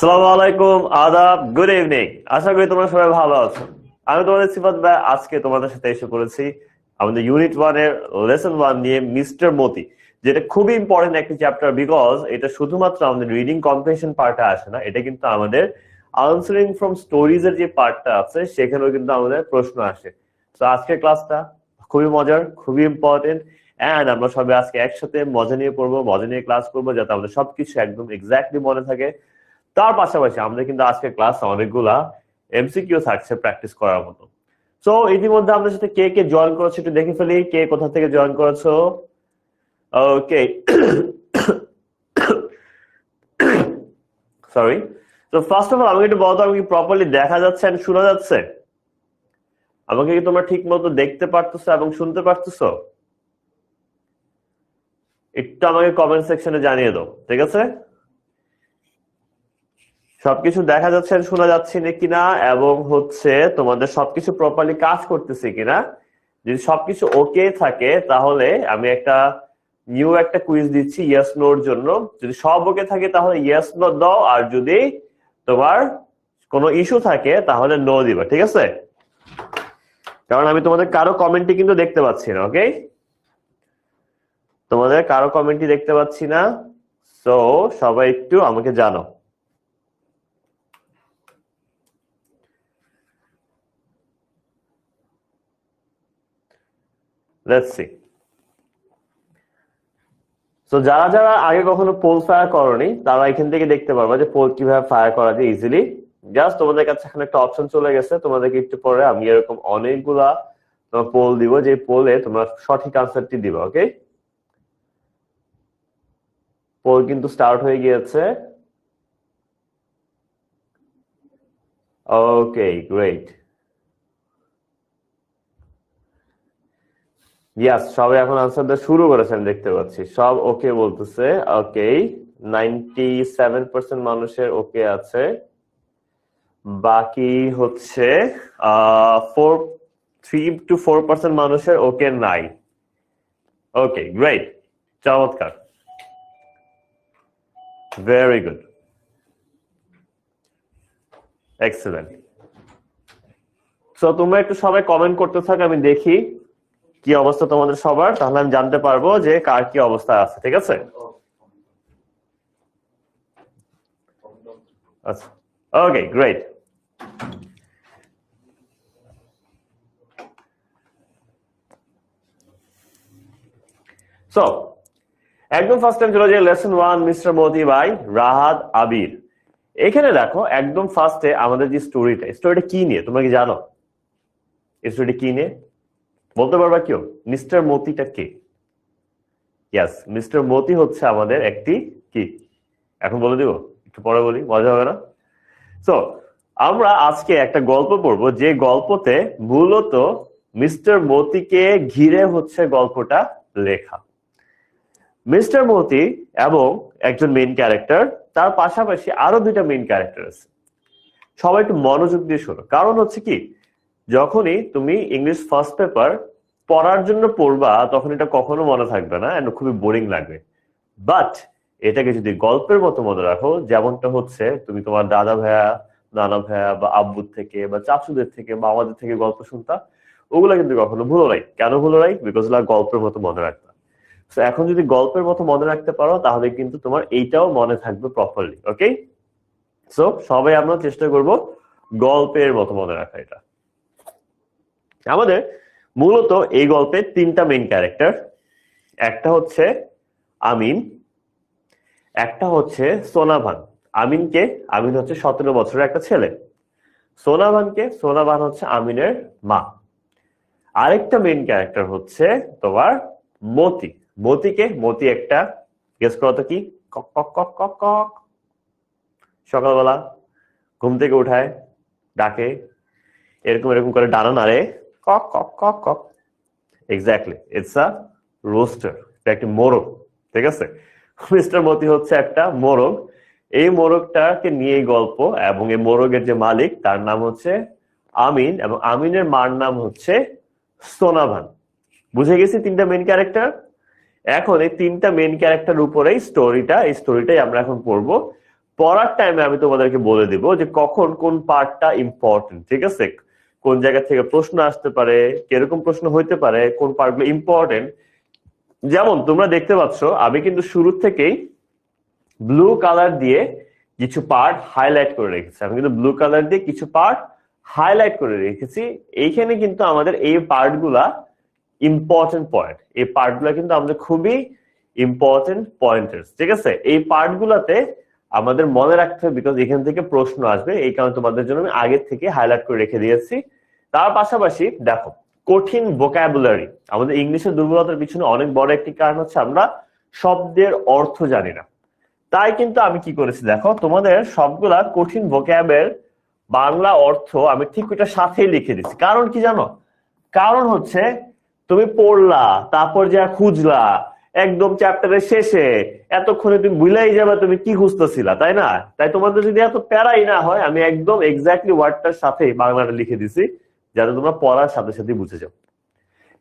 আসসালামু আলাইকুম, আদাব, গুড ইভিনিং। আশা করি তোমরা সবাই ভালো আছো। আমি তোমাদের সিফাত ভাই আজকে তোমাদের সাথে এসে পড়েছি আমাদের ইউনিট 1 এর লেসন 1 নিয়ে মিস্টার মতি, যেটা খুবই ইম্পর্টেন্ট একটা চ্যাপ্টার। বিকজ এটা শুধুমাত্র আমাদের রিডিং কম্প্রিহেনশন পার্টে আসে না, এটা কিন্তু আমাদের আনসারিং ফ্রম স্টোরিজ এর যে পার্টটা আছে সেখানেও কিন্তু আমাদের প্রশ্ন আসে। তো আজকের ক্লাসটা খুবই মজার, খুবই ইম্পর্টেন্ট। এন্ড আমরা সবাই আজকে একসাথে মজা নিয়ে পড়বো, মজা নিয়ে ক্লাস করবো, যাতে আমাদের সবকিছু একদম এক্স্যাক্টলি মনে থাকে। তার পাশাপাশি আমাদের কিন্তু আজকে ক্লাস অনেকগুলা এমসিকিউ থাকছে প্র্যাকটিস করার মতো। সো ইতিমধ্যে আমাদের সাথে কে কে জয়েন করেছে একটু দেখে ফেলি, কে কোথা থেকে জয়েন করেছো। ওকে, সরি। তো ফার্স্ট অফ অল আমাকে একটু বলতো, আমি কি প্রপারলি দেখা যাচ্ছে এন্ড শোনা যাচ্ছে? আমাকে কি তোমরা ঠিক মতো দেখতে পারতেছো এবং শুনতে পারতেছো? একটু আমাকে কমেন্ট সেকশনে জানিয়ে দাও, ঠিক আছে? সবকিছু দেখা যাচ্ছে শোনা যাচ্ছে কিনা, এবং তোমাদের সবকিছু প্রপারলি কাজ করতেছে কিনা। যদি সবকিছু ওকে থাকে তাহলে আমি একটা কুইজ দিচ্ছি ইয়েস নোর জন্য। যদি সব ওকে থাকে তাহলে ইয়েস নো দাও, আর যদি তোমার কোনো ইস্যু থাকে তাহলে নো দিবা, ঠিক আছে? কারণ আমি তোমাদের কারো কমেন্টই কিন্তু দেখতে পাচ্ছি না। ওকে, তোমাদের কারো কমেন্টই দেখতে পাচ্ছি না। সো সবাই একটু আমাকে জানো। Let's see. তো যারা যারা আগে কখনো পোল ফায়ার করনি তারা এখান থেকে দেখতে পারবা যে পোল কিভাবে ফায়ার করা যায় ইজিলি। জাস্ট তোমাদের কাছে এখানে একটা অপশন চলে গেছে, তোমাদেরকে একটু পরে আমি এরকম অনেকগুলা পোল দিব, যে পোলে তোমরা সঠিক আনসারটি দিবা। ওকে, পোল কিন্তু স্টার্ট হয়ে গিয়েছে। ওকে, গ্রেট। ইয়াস, সবাই এখন আনসার দেওয়া শুরু করেছেন দেখতে পাচ্ছি, সব ওকে বলতেছে। ওকে, 97% মানুষের ওকে আছে, বাকি হচ্ছে 3 to 4% মানুষের ওকে নাই। ওকে, গ্রেট, চমৎকার, ভেরি গুড, এক্সেলেন্ট। সো তোমরা একটু সবাই কমেন্ট করতে থাকো, আমি দেখি কি অবস্থা তোমাদের সবার, তাহলে আমি জানতে পারবো যে কার কি অবস্থা আছে, ঠিক আছে? আচ্ছা, ওকে, গ্রেট। সো একদম ফার্স্ট টাইম চলে যায় lesson 1 mister Modi by Rahat Abir. এখানে দেখো একদম ফার্স্টে আমাদের যে স্টোরিটা কি নিয়ে তোমরা কি জানো? স্টোরিটা কি নিয়ে বলতে পারবা কেউ? মিস্টার মতিটা কে? ইয়াস, মিস্টার মতি হচ্ছে আমাদের একটি কি, এখন বলে দিব, একটু পরে বলি, মজা হবে না? সো আমরা আজকে একটা গল্প পড়বো, যে গল্পতে মূলত মিস্টার মতিকে ঘিরে হচ্ছে গল্পটা লেখা। মিস্টার মতি এবং একজন মেইন ক্যারেক্টার, তার পাশাপাশি আরো দুইটা মেইন ক্যারেক্টার আছে। সবাই একটু মনোযোগ দিয়ে শোনো, কারণ হচ্ছে কি, যখনই তুমি ইংলিশ ফার্স্ট পেপার পড়ার জন্য পড়বা তখন এটা কখনো মনে থাকবে না, খুবই বোরিং লাগবে। বাট এটাকে যদি গল্পের মতো মনে রাখো, যেমনটা হচ্ছে তুমি তোমার দাদা ভাইয়া, নানা ভাইয়া বা আব্বুর থেকে বা চাচুদের থেকে বা আমাদের থেকে গল্প শুনতা, ওগুলা কিন্তু কখনো ভুলো নাই। কেন ভুলো নাই? বিকজ ওগুলা গল্পের মতো মনে রাখতা। তো এখন যদি গল্পের মতো মনে রাখতে পারো তাহলে কিন্তু তোমার এইটাও মনে থাকবে প্রপারলি। ওকে, সো সবাই আমরা চেষ্টা করব গল্পের মতো মনে রাখা এটা। আমাদের মূলত এই গল্পে তিনটা মেইন ক্যারেক্টার, একটা হচ্ছে আমিন, একটা হচ্ছে সোনাভান। আমিন হচ্ছে 17 বছরের একটা ছেলে। সোনাভান হচ্ছে আমিনের মা। আরেকটা মেইন ক্যারেক্টার হচ্ছে তোমার মতি। মতি একটা, গেস করো তো কি? কক কক কক কক কক। সকালবেলা ঘুম থেকে উঠায়, ডাকে, এরকম এরকম করে ডানা নাড়ে, কক কক কক কক। এক্স্যাক্টলি, ইটস আ রোস্টার, একটা মোরগ, ঠিক আছে? মিস্টার মতি হচ্ছে একটা মোরগ। এই মোরগটাকে নিয়ে গল্প, এবং এই মোরগের যে মালিক তার নাম হচ্ছে আমিন, এবং আমিনের মার নাম হচ্ছে সোনাভান। বুঝে গেছি তিনটা মেইন ক্যারেক্টার। এখন এই তিনটা মেইন ক্যারেক্টার উপরেই এই স্টোরিটাই আমরা এখন পড়বো। পড়ার টাইমে আমি তোমাদেরকে বলে দিব যে কখন কোন পার্টটা ইম্পর্টেন্ট, ঠিক আছে? কোন জায়গা থেকে প্রশ্ন আসতে পারে, কিরকম প্রশ্ন হইতে পারে, কোন পার্টগুলো ইম্পর্টেন্ট। যেমন তোমরা দেখতে পাচ্ছ আমি কিন্তু শুরু থেকেই ব্লু কালার দিয়ে কিছু পার্ট হাইলাইট করে রেখেছি। আমি কিন্তু ব্লু কালার দিয়ে কিছু পার্ট হাইলাইট করে রেখেছি। এইখানে কিন্তু আমাদের এই পার্টগুলা ইম্পর্টেন্ট পয়েন্ট, এই পার্টগুলা কিন্তু আমাদের খুবই ইম্পর্টেন্ট পয়েন্টার্স, ঠিক আছে? এই পার্টগুলাতে আমাদের মনে রাখতে হবে, বিকজ এখান থেকে প্রশ্ন আসবে, এই কারণে তোমাদের জন্য আমি আগে থেকে হাইলাইট করে রেখে দিয়েছি। তার পাশাপাশি দেখো, কঠিন ভোকাবুলারি, আমাদের ইংলিশের দুর্বলতার পিছনে অনেক বড় একটি কারণ হচ্ছে আমরা শব্দের অর্থ জানি না। তাই কিন্তু আমি কি করেছি দেখো, তোমাদের সবগুলা কঠিন ভোক্যাবের বাংলা অর্থ আমি ঠিক ওইটার সাথেই লিখে দিচ্ছি। কারণ কি জানো? কারণ হচ্ছে তুমি পড়লা, তারপর যা খুঁজলা, একদম চ্যাপ্টারের শেষে এতক্ষণে তুমি ভুলেই যাবে তুমি কি খুঁজতেছিলা, তাই না? তাই তোমাদের যদি এত প্যারাই না হয়, আমি একদম এক্স্যাক্টলি ওয়ার্ডটার সাথে বাংলাটা লিখে দিছি, যাতে তোমরা পড়ার সাথে সাথে বুঝে যাও।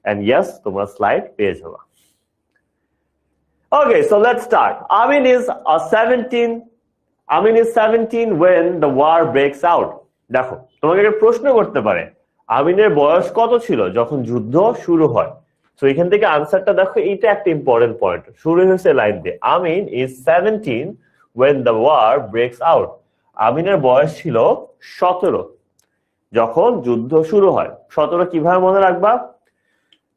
এন্ড ইয়েস, তোমরা স্লাইড পেয়ে যাবা। Okay, so let's start. Amin is 17 when the war breaks out. দেখো, তোমাকে একটা প্রশ্ন করতে পারে, আমিনের বয়স কত ছিল যখন যুদ্ধ শুরু হয়? তো এখান থেকে আনসারটা দেখো, এইটা একটা ইম্পর্টেন্ট পয়েন্ট। শুরু হয়েছে লাইন দিয়ে, আমিন is 17 when the war breaks out. আমিনের বয়স ছিল 17 যখন যুদ্ধ শুরু হয়। 17 কিভাবে মনে রাখবা?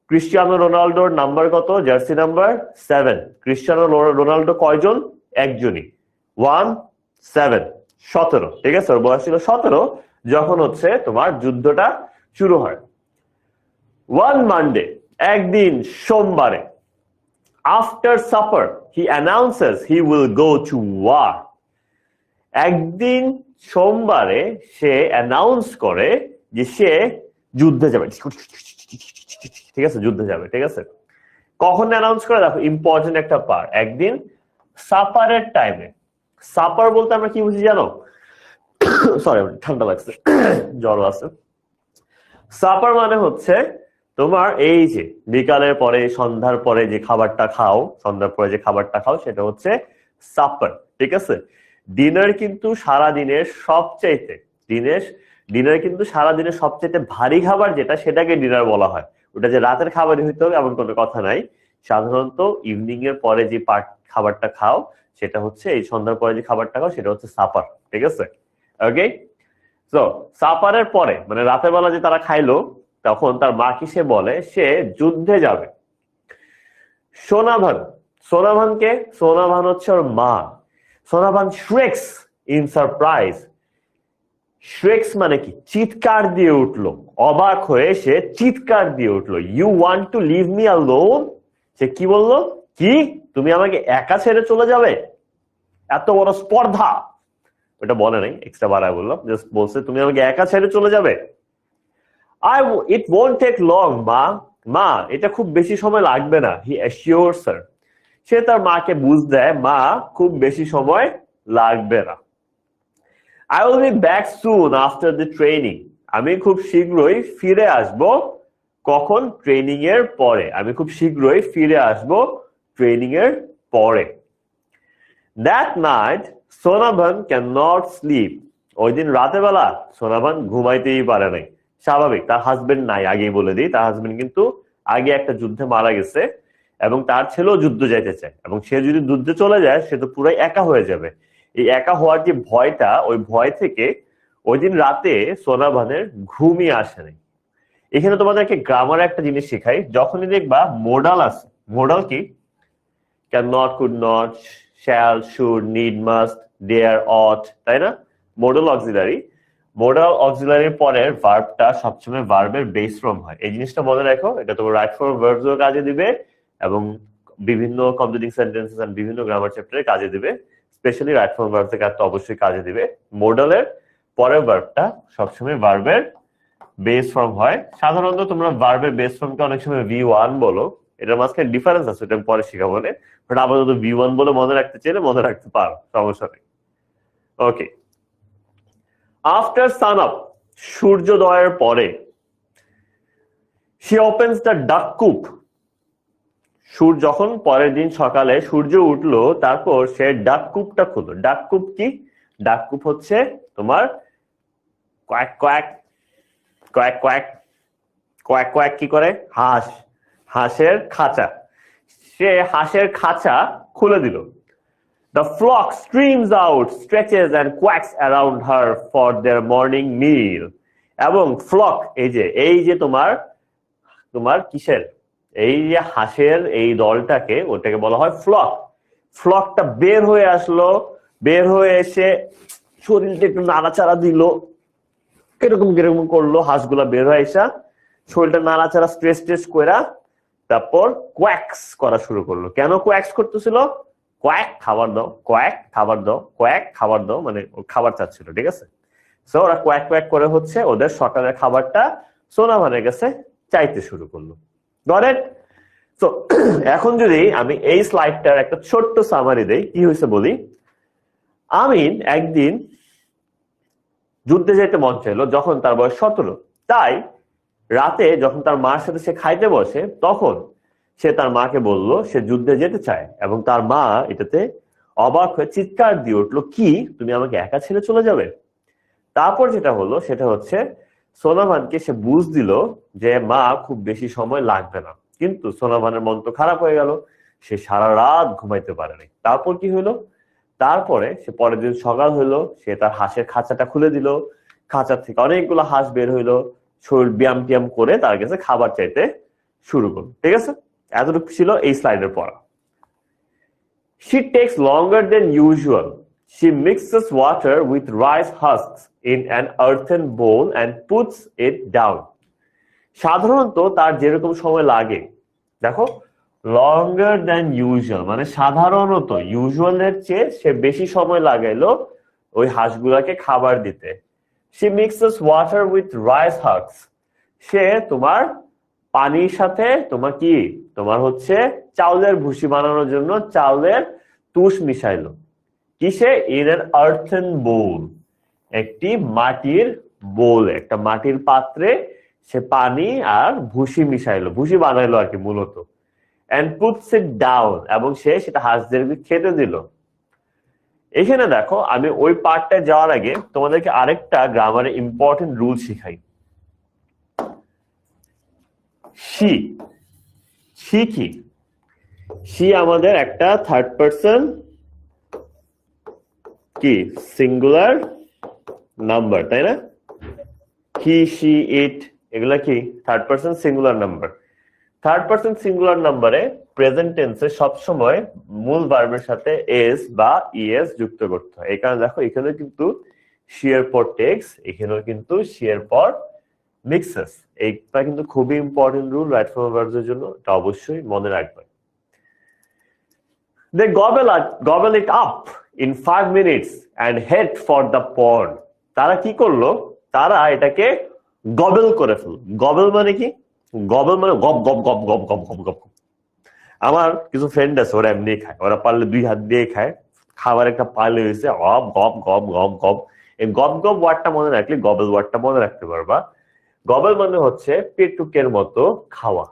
ক্রিস্টিয়ানো রোনাল্ডোর নাম্বার কত? Jersey number 7। ক্রিস্টিয়ানো রোনাল্ডো কয়জন? একজনই, 17, 17, ঠিক আছে? ওর বয়স ছিল 17 যখন হচ্ছে তোমার যুদ্ধটা শুরু হয়। ওয়ান মানডে, একদিন সোমবারে, after supper he announces he will go to war. একদিন সোমবারে সে অ্যানাউন্স করে যে সে যুদ্ধে যাবে, ঠিক আছে? যুদ্ধে যাবে, ঠিক আছে? কখন অ্যানাউন্স করে দেখো, ইম্পর্টেন্ট একটা পার্ট, একদিন সাপারের টাইমে। সাপার বলতে আমরা কি বুঝি জানো? সরি, ঠান্ডা লাগছে, জ্বর আছে। সাপার মানে হচ্ছে তোমার এই যে বিকালের পরে, সন্ধ্যার পরে যে খাবারটা খাও, সন্ধ্যার পরে যে খাবারটা খাও, সেটা হচ্ছে সাপার, ঠিক আছে? ডিনার কিন্তু সারাদিনের সবচাইতে ডিনার কিন্তু সারাদিনের সবচাইতে ভারী খাবার যেটা, সেটাকে ডিনার বলা হয়। ওটা যে রাতের খাবারই হইতে হবে এমন কোনো কথা নাই। সাধারণত ইভিনিং এর পরে যে খাবারটা খাও, সেটা হচ্ছে এই সন্ধ্যার পরে যে খাবারটা খাও, সেটা হচ্ছে সাপার, ঠিক আছে? ওকে, তো সাপারের পরে মানে রাতের বেলা যে তারা খাইলো, তখন তার মা কি সে বলে সে যুদ্ধে যাবে। সোনাভানকে, সোনাভান হচ্ছে ওর মা। Sonavan shrieks in surprise. shrieks মানে কি? চিৎকার দিয়ে উঠলো, অবাক হয়ে সে চিৎকার দিয়ে উঠলো। You want to leave me alone? সে কি বললো? কি, তুমি আমাকে একা ছেড়ে চলে যাবে? এত বড় স্পর্ধা! ওটা বলে নাই, এক্সট্রা বাড়ায় বললাম, জাস্ট বলছে তুমি আমাকে একা ছেড়ে চলে যাবে। It won't take long, মা, এটা খুব বেশি সময় লাগবে না। He assures her. সে তার মাকে বুঝ দেয়, মা, খুব বেশি সময় লাগবে না। I will be back soon after the training. আমি খুব শীঘ্রই ফিরে আসব। কখন? ট্রেনিং এর পরে। আমি খুব শীঘ্রই ফিরে আসব ট্রেনিং এর পরে। That night, Sonavan cannot sleep. ওই দিন রাতের বেলা সোনাভান ঘুমাইতেই পারে নাই। স্বাভাবিক, তার হাজবেন্ড নাই, আগেই বলে দিই, তার হাজবেন্ড কিন্তু আগে একটা যুদ্ধে মারা গেছে এবং তার ছেলেও যুদ্ধ যাইতে চায়, এবং সে যদি যুদ্ধে চলে যায় সে তো পুরাই একা হয়ে যাবে। এই একা হওয়ার যে ভয়টা, ওই ভয় থেকে ওই দিন রাতে সোনাভানের ঘুমই আসে নাই। এখানে তোমাদেরকে গ্রামার একটা জিনিস শেখাই, যখনই দেখবা মোডাল আছে, মোডাল কি? Can not, could not, shall, should, need, must, dare, ought, তাই না? Modal auxiliary. মোডাল অক্সিলারির পরের ভার্বটা সবসময় ভার্বের বেস ফর্ম হয়। এই জিনিসটা মনে রাখো, এটা তোমার রাইট ফর্ম ভার্বস এর কাজে দিবে এবং বিভিন্ন কমপ্লিটিং সেন্টেন্সেস এন্ড বিভিন্ন গ্রামার চ্যাপ্টারে কাজে দিবে। স্পেশালি রাইট ফর্ম ভার্বস এর কাজ তো অবশ্যই কাজে দিবে। মোডালের পরের ভার্বটা সবসময় ভার্বের বেস ফর্ম হয়। সাধারণত তোমরা ভার্বের বেস ফর্মকে অনেক সময় V1 বলো, এটার মাঝখানে ডিফারেন্স আছে, এটা আমি পরে শিখাবো। বাট আপাতত V1 বলে মনে রাখতে চাইলে মনে রাখতে পারো, সমস্যা নেই। ওকে, আফটার সান আপ, সূর্যোদয়ের পরে, she opens the duck coop. যখন পরের দিন সকালে সূর্য উঠলো, তারপর সে ডাক কূপটা খুললো। ডাক কূপ কি? ডাককুপ হচ্ছে তোমার quack quack quack quack quack quack কি করে? হাঁস, হাঁসের খাঁচা। সে হাঁসের খাঁচা খুলে দিল। The flock streams out, stretches and quacks around her for their morning meal. এবং ফ্লক এই যে তোমার তোমার কিসের এই যে হাঁসের এই দলটাকে ওটাকে বলা হয় ফ্লক। ফ্লকটা বের হয়ে আসলো, বের হয়ে এসে শরীরটা একটু নাড়াচাড়া দিল, কিরকম কিরকম করলো, হাঁসগুলা বের হয়ে আসা শরীরটা নাড়াচাড়া স্ট্রেস টেস্ট করে তারপর কোয়াক্স করা শুরু করলো। কেন কোয়াক্স করতেছিল? কোয়াক খাবার দাও, কোয়াক খাবার দাও, কোয়াক খাবার দাও, মানে খাবার চাচ্ছিল, ঠিক আছে? সো ওরা কোয়াক কোয়াক করে হচ্ছে ওদের সকালের খাবারটা সোনাভানের কাছে চাইতে শুরু করলো। Got it? তো এখন যদি আমি এই স্লাইডটার একটা ছোট্ট সামারি দেই, কি হয়েছে বলি। আমিন একদিন যুদ্ধে যেতে মন চাইলো যখন তার বয়স 17। তাই রাতে যখন তার মার সাথে সে খাইতে বসে তখন সে তার মাকে বলল সে যুদ্ধে যেতে চায়, এবং তার মা এটাতে অবাক হয়ে চিৎকার দিয়ে উঠলো, কি তুমি আমাকে একা ছেড়ে চলে যাবে? তারপর যেটা হলো সেটা হচ্ছে সোনাভানকে সে বুঝ দিল যে মা খুব বেশি সময় লাগবে না, কিন্তু সোনাভানের মন তো খারাপ হয়ে গেল, সে সারা রাত ঘুমাইতে পারেনি। তারপর কি হলো? তারপরে সে পরের দিন সকাল হইলো, সে তার হাঁসের খাঁচাটা খুলে দিল, খাঁচার থেকে অনেকগুলো হাঁস বের হইলো, শরীর ব্যায়াম টিয়াম করে তার কাছে খাবার চাইতে শুরু করলো। ঠিক আছে, এতটুকু ছিল এই স্লাইডের পড়া। She takes longer than usual. She mixes water with rice husks in an earthen bowl and puts it down. সাধারণত তার যেরকম সময় লাগে, দেখো longer than usual মানে সাধারণত ইউজুয়ালের চেয়ে সে বেশি সময় লাগাইলো ওই হাঁসগুলাকে খাবার দিতে। She mixes water with rice husks. সে তোমার পানির সাথে তোমার কি তোমার হচ্ছে চাউলের ভুসি বানানোর জন্য চাউলের তুষ মিশাইলো। কিসে? ইন এন আর্থেন বোল, একটি মাটির বোল, একটা মাটির পাত্রে সে পানি আর ভুসি মিশাইলো, ভুসি বানাইলো আর কি মূলত। এন্ড পুটস ইট ডাউন, এবং সে সেটা হাঁসদেরকে খেতে দিল। এখানে দেখো আমি ওই পার্টটা যাওয়ার আগে তোমাদেরকে আরেকটা গ্রামারে ইম্পর্টেন্ট রুল শিখাই। শি কি? শি আমাদের একটা থার্ড পারসন কি সিঙ্গুলার নাম্বার, তাই না? হি, শি, ইট এগুলা কি third person singular number. Third person singular নাম্বারে প্রেজেন্ট টেন্সে সবসময় মূল ভার্বের সাথে এস বা ইএস যুক্ত করতে হয়। এই কারণে দেখো এখানে কিন্তু শি এর পর টেক্স, এখানেও কিন্তু শি এর পর মিক্সেস। এইটা কিন্তু খুবই important rule right form verbs এর জন্য, এটা অবশ্যই মনে রাখবেন। They gobble it up in 5 minutes and head for the pond. তারা কি করলো? তারা এটাকে গবেল করে ফেলল। গবেল মানে কি? গবেল মানে গপ গপ গপ গপ গপ গপ গপ। আমার কিছু ফ্রেন্ড আছে ওরা এমনি খায়, ওরা পারলে 2 হাত দিয়ে খায়, খাবার একটা পারলে হয়েছে গপ গপ গপ গপ গপ। এই গপ গপ ওয়ার্ডটা মনে রাখলে গবেল ওয়ার্ডটা মনে রাখতে পারবা। গবেল মানে হচ্ছে পেটুকের মতো খাওয়া।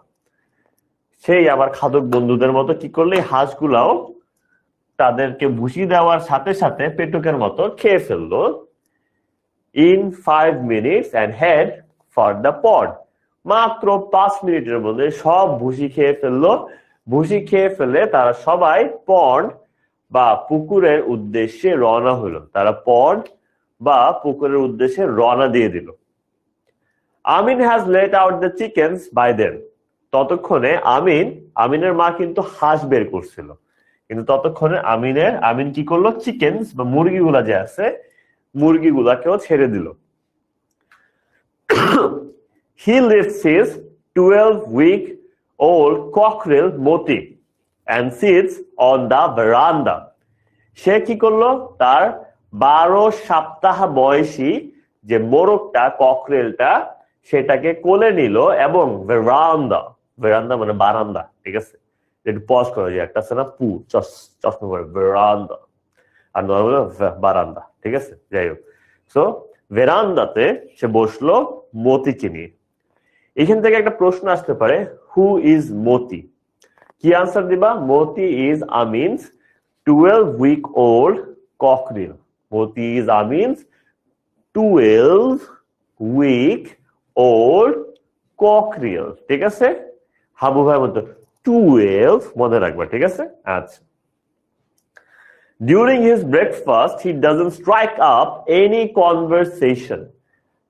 সেই আমার খাদক বন্ধুদের মতো কি করলে হাঁসগুলাও তাদেরকে ভুসি দেওয়ার সাথে সাথে পেটুকের মতো খেয়ে ফেললো। In 5 minutes and head for the pond. মাত্র 5 মিনিটের মধ্যে সব ভুসি খেয়ে ফেললো। ভুসি খেয়ে ফেলে তারা সবাই পন্ড বা পুকুরের উদ্দেশ্যে রওনা হলো। তারা পন্ড বা পুকুরের উদ্দেশ্যে রওনা দিয়ে দিল। Amin has let out the chickens by then. ততক্ষণে আমিনের মা কিন্তু হাঁস বের করছিল, কিন্তু ততক্ষণে আমিন কি করলো? চিকেন্স বা মুরগিগুলা যে আছে মুরগিগুলাকেও ছেড়ে দিল। He lifts his 12-week-old cockerel Moti and sits on the veranda. সে কি করলো? তার 12 সপ্তাহ বয়সী যে মোরগটা ককরেলটা সেটাকে কোলে নিল এবং ভেরান্দা মানে বারান্দা, ঠিক আছে? একটু পজ করা যায়, একটা আছে না পু চশমা করে ভেরান্দা, আর নর্মাল বারান্দা, ঠিক আছে? যাই হোক, সো ভেরান্দাতে সে বসলো মতিকে নিয়ে। এখান থেকে একটা প্রশ্ন আসতে পারে, হু ইজ মতি? কি আনসার দিবা? Moti is Amin's 12-week-old cockerel. Moti's means 12-week-old cockerel. ঠিক আছে? হাবু ভাই মতো 12 মনে রাখবা, ঠিক আছে? আচ্ছা। During his breakfast, he doesn't strike up any conversation.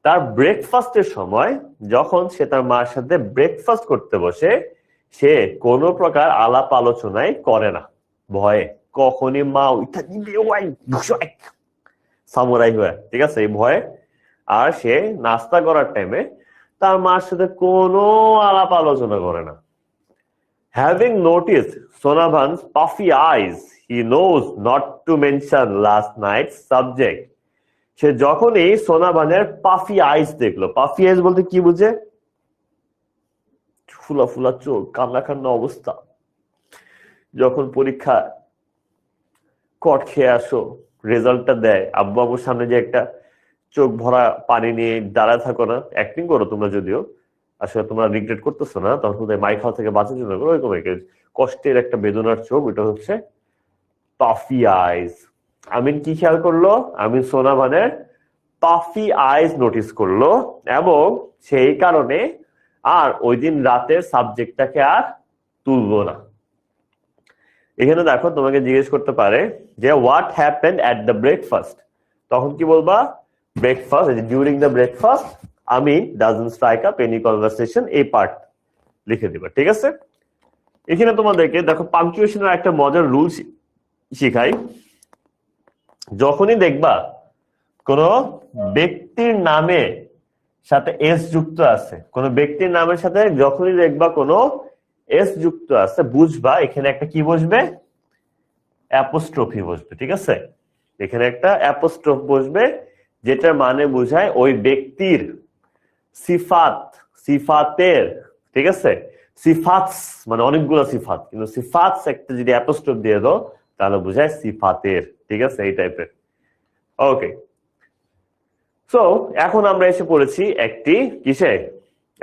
তার ব্রেকফাস্টের সময় যখন সে তার মার সাথে ব্রেকফাস্ট করতে বসে, সে কোনো প্রকার আলাপ আলোচনায় করে না, ভয়ে। কখনই মা ওইটা দিলে ওয়াই সামুরাই হয়ে, ঠিক আছে, এই ভয়ে। আর সে নাস্তা করার টাইমে তার মার সাথে কোনো আলাপ আলোচনা করে না। Having noticed Sonabhan's puffy eyes, he knows not to mention last night's subject. সে যখনই সোনাভানের পাফি আইস দেখলো, পাফি আইস বলতে কি বুঝে? ফুলা ফুলা চোখ, কান্না কান্না অবস্থা। যখন পরীক্ষা কট খেয়ে আসো, রেজাল্টটা দেয়, আব্বু আব্বুর সামনে যে একটা চোখ ভরা পানি নিয়ে দাঁড়ায় থাকো না, অ্যাক্টিং করো তোমরা, যদিও আসলে তোমরা রিগ্রেট করতেছো না, তখন মাই খাওয়া থেকে বাঁচার জন্য করো, ওইরকম কষ্টের একটা বেদনার চোখ, ওইটা হচ্ছে পাফি আইস। আমিন কি খেয়াল করলো? আমিন সোনাভানের পাফি আইস নোটিস করলো, এবং সেই কারণে আর ওই দিন রাতের সাবজেক্টটাকে আর তুলবো না। এখানে দেখো, তোমাকে জিজ্ঞেস করতে পারে যে what happened at the breakfast, তখন কি বলবা? Breakfast, during the breakfast Amin doesn't strike up any conversation, এই পার্ট লিখে দিবা, ঠিক আছে? এখানে তোমাদেরকে দেখো পাংচুয়েশনের একটা মজার রুল শিখাই। যখনই দেখবা কোন ব্যক্তির নামে সাথে এস যুক্ত আছে, কোন ব্যক্তির নামের সাথে যখনই দেখবা কোন এস যুক্ত আছে, বুঝবা এখানে একটা কি বসবে? অ্যাপোস্ট্রফি বসবে, ঠিক আছে? এখানে একটা অ্যাপোস্ট্রফ বসবে, যেটার মানে বোঝায় ওই ব্যক্তির সিফাত, সিফাতের, ঠিক আছে? সিফাতস মানে অনেকগুলো সিফাত, কিন্তু সিফাতস একটা যদি অ্যাপোস্ট্রফ দিয়ে দাও তাহলে বোঝায় সিফাতের, ঠিক আছে? এই টাইপের। ওকে, সো এখন আমরা এসে পড়েছি একটি কিসে?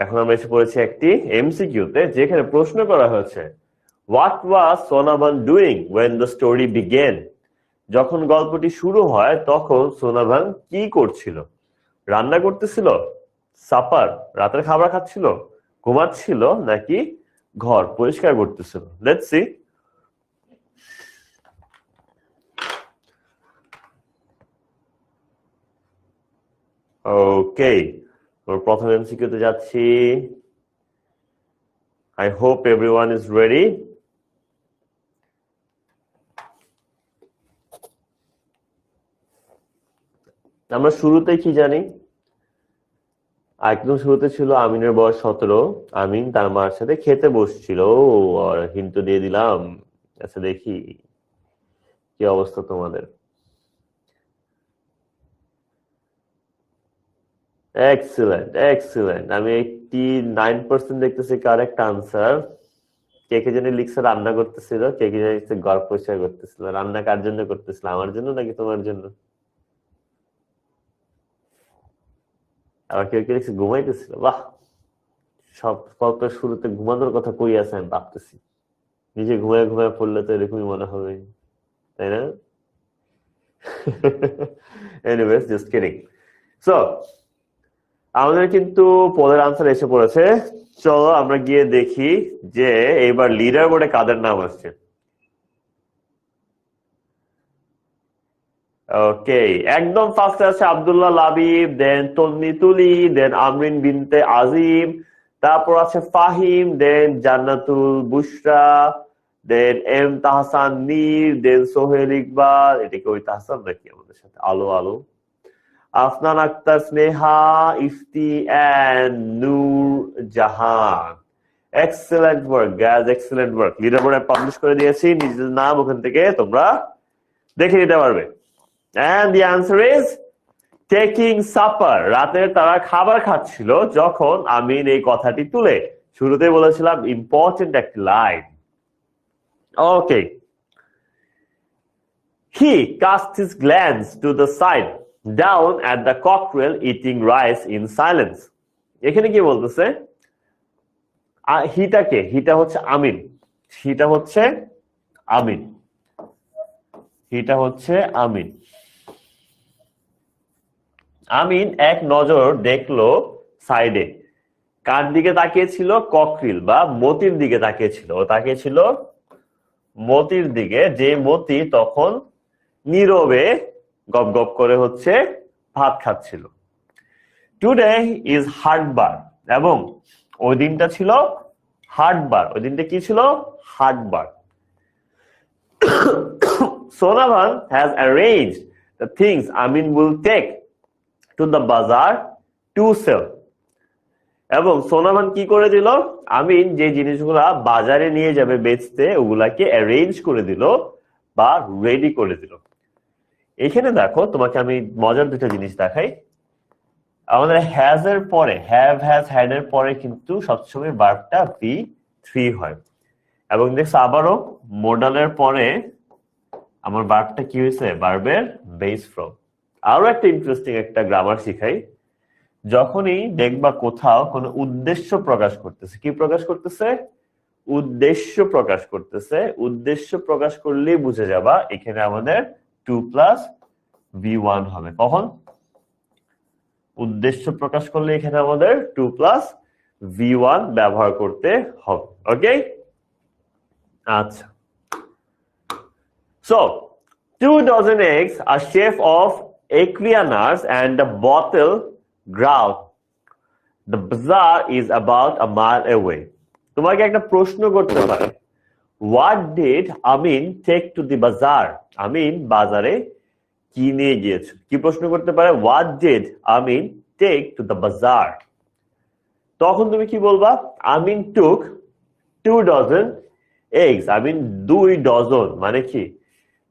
এখন আমরা এসে পড়েছি একটি এমসিকিউতে, যেখানে প্রশ্ন করা হয়েছে what was Sonabhan doing when the story began. যখন গল্পটি শুরু হয় তখন সোনাভান কি করছিল? রান্না করতেছিল, সাপার রাতের খাবার খাচ্ছিল, ঘুমাচ্ছিল, নাকি ঘর পরিষ্কার করতেছিল? Let's see. ওকে, প্রথম এমসিকিউতে যাচ্ছি। I hope everyone is ready. আমরা শুরুতে কি জানি? একদম শুরুতে ছিল আমিনের বয়স 17, আমিন তার মার সাথে খেতে বসছিল, আর হিন্টু দিয়ে দিলাম। আচ্ছা, দেখি কি অবস্থা তোমাদের। Excellent, excellent. আমি 89% দেখতেছি কারেক্ট আনসার। কে কে জানি লিখছে রান্না করতেছিল, কে কে জানি লিখছে ঘর পরিষ্কার করতেছিল। রান্না কার জন্য করতেছিল, আমার জন্য নাকি তোমার জন্য? আবার কেউ কেউ লিখছে ঘুমাইতেছিল। বাহ, সব গল্পের শুরুতে ঘুমানোর কথা কই আছে আমি ভাবতেছি। নিজে ঘুমায় ঘুমায় পড়লে তো এরকমই মনে হবে, তাই না? Anyways, just kidding. সো আমাদের কিন্তু পদের আনসার এসে পড়েছে। চলো আমরা গিয়ে দেখি যে এইবার লিডার বোর্ডে কাদের নাম আসছে। ওকে, একদম ফার্স্টে আছে আব্দুল্লাহ লাবিব, দেন তন্নি তুলি, দেন আমরিন বিনতে আজিম, তারপর আছে Fahim, then Jannatul Bushra, then M Tahsan Nir, then Sohel Iqbal. এটাকে ওই তাহসান নাকি আমাদের সাথে? আলো আলো। Afnan Akter Sneha, Ifti and Nur Jahan. Excellent work guys, excellent work. Leader বোর্ডে পাবলিশ করে দিয়েছি, নিজেদের নাম ওখান থেকে তোমরা দেখে নিতে পারবে। And the answer is taking supper. রাতের তারা খাবার খাচ্ছিল যখন আমিন এই কথাটি তুলে। শুরুতে বলেছিলাম ইম্পর্টেন্ট একটি line. Okay, he cast his glance to the side down at the cockerel eating rice in silence. এখানে কি বলতেছে? হিটাকে, হিটা হচ্ছে আমিন, হিটা হচ্ছে আমিন, হিটা হচ্ছে আমিন। আমিন এক নজর দেখলো সাইডে। কার দিকে তাকিয়েছিল? ককরিল বা মতির দিকে তাকিয়েছিল। ও তাকিয়েছিল মতির দিকে, যে মতি তখন নীরবে গপ গপ করে হচ্ছে ভাত খাচ্ছিল। টুডে ইজ হাটবার, এবং ওই দিনটা ছিল হাটবার। ওই দিনটা কি ছিল? হাটবার। Sonavan has arranged the things Amin will take to the bazaar to sell. এবং সোনামান কি করে দিল? আমিন যে জিনিসগুলা বাজারে নিয়ে যাবে বেচতে, ওগুলাকে অ্যারেঞ্জ করে দিল বা রেডি করে দিল। এখানে দেখো, তোমাকে আমি মজার দুটো জিনিস দেখাই। আমাদের হ্যাজ এর পরে, হ্যাভ, হ্যাজ, হ্যাড এর পরে কিন্তু সবসময় ভার্বটা V3 হয়। এবং দেখছো আবারও মোডালের পরে আমার ভার্বটা কি হয়েছে? ভার্বের বেস ফর্ম। আরো একটা ইন্টারেস্টিং একটা গ্রামার শিখাই। যখনই দেখবা কোথাও কোনো উদ্দেশ্য প্রকাশ করতেছে, কি প্রকাশ করতেছে? উদ্দেশ্য প্রকাশ করতেছে। উদ্দেশ্য প্রকাশ করলেই বুঝে যাবা এখানে আমাদের 2+V1 হবে। কখন? উদ্দেশ্য প্রকাশ করলে এখানে আমাদের 2+V1 ব্যবহার করতে হবে। ওকে, আচ্ছা। So 2 dozen eggs, a chef of Equianars and a bottle grout. The bazaar is about a mile away. তোমাকে একটা প্রশ্ন করতে পারে, What did Amin take to the bazaar? আমিন বাজারে কি নিয়ে গিয়েছে? কি প্রশ্ন করতে পারে? What did Amin take to the bazaar? তখন তুমি কি বলবা? Amin took 2 dozen eggs. আমিন 2 ডজন, মানে কি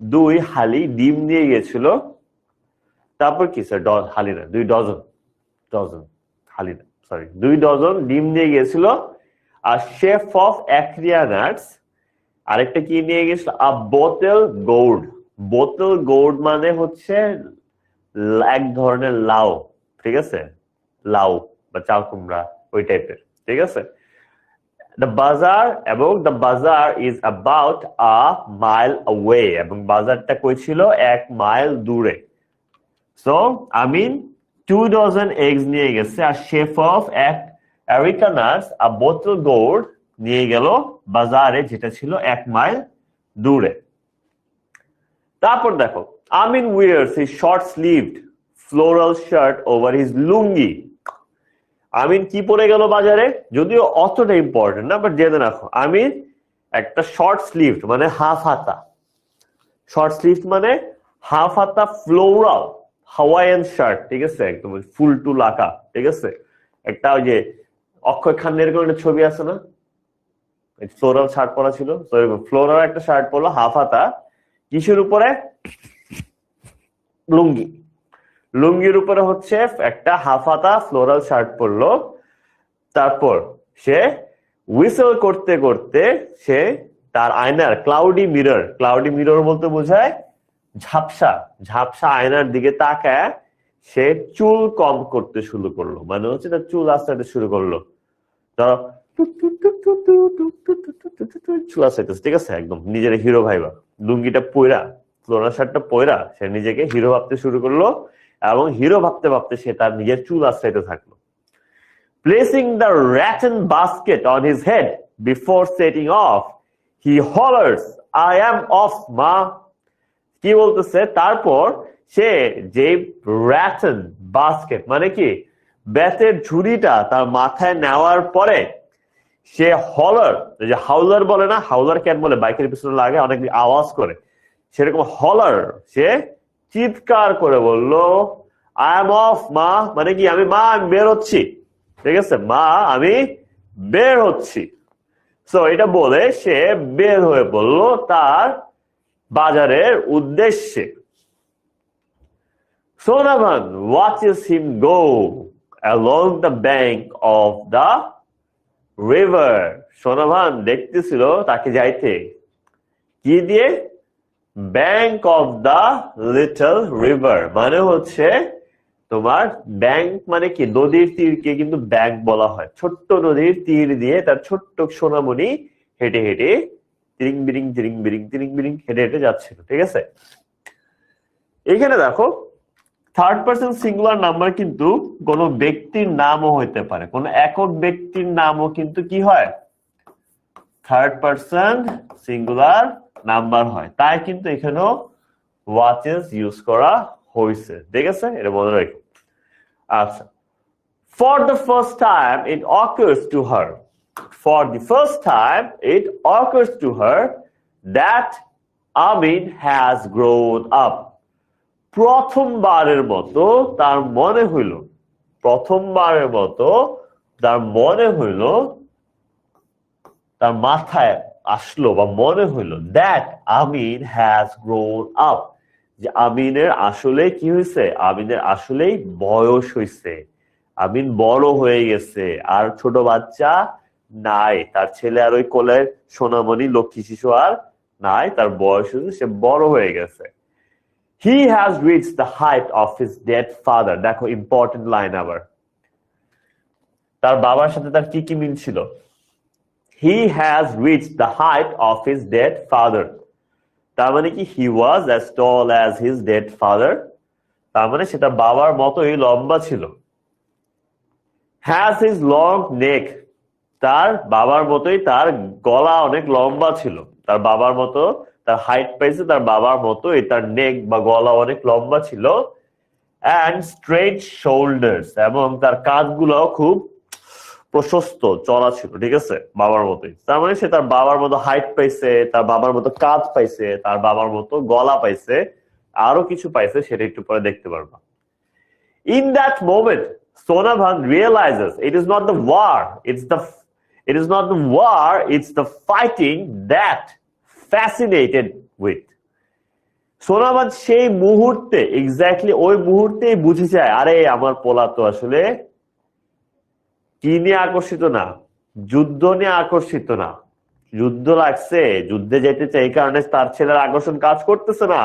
2 হালি ডিম নিয়ে গিয়েছিল। তারপর কি স্যার? হালি না, 2 ডজন, ডজন, হালি না, সরি, 2 ডজন ডিম নিয়ে গিয়েছিল। আর শেফ অফ অ্যাক্রিয়ানাটস আরেকটা কি নিয়ে গেছিল? আ বোতল গোর্ড। বোতল গোর্ড মানে হচ্ছে এক ধরনের লাউ, ঠিক আছে? লাউ বা চাল কুমড়া, ওই টাইপের, ঠিক আছে? The bazaar, এবং the bazaar is about a mile away, এবং বাজারটা কই ছিল? 1 মাইল দূরে। So Amin 2 dozen eggs নিয়ে গেছে, আর chef of Aricanas a bottle gourd নিয়ে গেল বাজারে, যেটা ছিল 1 মাইল দূরে। তারপর দেখো, Amin wears his short sleeved floral shirt over his lungi. আমিন কি পরে গেল বাজারে? যদিও অতটা ইম্পর্টেন্ট না, বাট জেনে রাখো, আমিন একটা শর্ট স্লিভ মানে হাফ হাতা, শর্ট স্লিভ মানে হাফ হাতা ফ্লোরাল হাওয়াইয়ান শার্ট, ঠিক আছে? একদম ফুল টুল আঁকা, ঠিক আছে? একটা ওই যে অক্ষয় খান্নের এরকম একটা ছবি আছে না, ফ্লোরাল শার্ট পরা ছিল, তো এরকম ফ্লোরাল একটা শার্ট পরলো হাফ হাতা, কিসের উপরে? লুঙ্গি। লুঙ্গির উপরে হচ্ছে একটা হাফ হাতা ফ্লোরাল শার্ট পরলো। তারপর সে হুইসেল করতে করতে সে তার আয়নার ক্লাউডি মিরর বলতে বোঝায় ঝাপসা, ঝাপসা আয়নার দিকে তাকায় সে চুল কম করতে শুরু করলো, মানে হচ্ছে তার চুল আস্তে শুরু করলো। ধরো চুল আস্তে, ঠিক আছে? একদম নিজের হিরো ভাইবা, লুঙ্গিটা পয়রা, ফ্লোরাল শার্টটা পয়রা সে নিজেকে হিরো ভাবতে শুরু করলো, এবং হিরো ভাবতে ভাবতে সে তার নিজের চুল আশ্রাইতে থাকলো। Placing the rattan basket on his head before setting off, he hollers, I am off, ma. কি বলতেছে? তারপর সে যে rattan basket মানে কি বেতের ঝুড়িটা তার মাথায় নেওয়ার পরে সে হলার, যে হাউলার বলে না, হাউলার ক্যান বলে বাইকের পিছনে লাগে অনেক আওয়াজ করে, সেরকম হলার সে চিৎকার করে বলল, আই এম অফ মা, মানে কি আমি বের হচ্ছি, ঠিক আছে? মা আমি বের হচ্ছি। সো এটা বলে সে বের হয়ে পড়ল তার বাজারের উদ্দেশ্যে। Sonavan watches him go along the bank of the river. Sonavan দেখতেছিল তাকে যাইতে কি দিয়ে? Bank of the little river, মানে হচ্ছে তোমার ব্যাংক মানে কি নদীর তীরকে কিন্তু ব্যাংক বলা হয়। ছোট্ট নদীর তীর দিয়ে তার ছোট্ট সোনামণি হেঁটে হেঁটে তিরিং বিরিং হেঁটে হেঁটে যাচ্ছিল, ঠিক আছে? এখানে দেখো থার্ড পারসন সিঙ্গুলার নাম্বার কিন্তু কোন ব্যক্তির নামও হইতে পারে, কোন একক ব্যক্তির নামও কিন্তু কি হয়, থার্ড পারসন সিঙ্গুলার নাম্বার হয়। তাই কিন্তু এখানেও ওয়াচেস ইউজ করা হয়েছে, ঠিক আছে, এটা মনে রাখো। আচ্ছা, for the first time it occurs to her, for the first time it occurs to her that Amin has grown up. প্রথমবারের মতো তার মনে হইল, প্রথমবারের মতো তার মনে হইল, তার মাথায় আসলো বা মনে হইল that Amin has grown up, যে আমিনের আসলে কি হয়েছে, আমিনের আসলেই বয়স হয়েছে, আমিন বড় হয়ে গেছে, আর ছোট বাচ্চা নাই, তার ছেলে আর ওই কোলের সোনামণি লক্ষ্মী শিশু আর নাই, তার বয়স হয়েছে, সে বড় হয়ে গেছে। He has reached the height of his dead father. দেখো ইম্পর্টেন্ট লাইন আবার, তার বাবার সাথে তার কি কি মিল ছিল। He has reached the height of his dead father. তার মানে কি he was as tall as his dead father, তার মানে সেটা বাবার মতোই লম্বা ছিল। Has his long neck, তার বাবার মতোই তার গলা অনেক লম্বা ছিল, তার বাবার মতো তার হাইট পাইছে, তার বাবার মতো তার নেক বা গলা অনেক লম্বা ছিল। and straight shoulders, এবং তার কাঁধগুলো খুব প্রশস্ত চড়া ছিল, ঠিক আছে, বাবার মতোই। তার মানে সে তার বাবার মতো হাইট পাইছে, তার বাবার মতো কাঁধ পাইছে, তার বাবার মতো গলা পাইছে, আরো কিছু পাইছে, সেটা একটু পরে দেখতে পারবা। In that moment Sonabhan realizes it is not the war, it's the fighting that fascinated with. সোনাবাদ সেই মুহূর্তে, এক্স্যাক্টলি ওই মুহূর্তেই বুঝে যায়, আরে আমার পোলা তো আসলে কি নিয়ে আকর্ষিত না, যুদ্ধ নিয়ে আকর্ষিত না, যুদ্ধ লাগছে, যুদ্ধে যেতে চাই, এই কারণে তার ছেলের আকর্ষণ কাজ করতেছে না,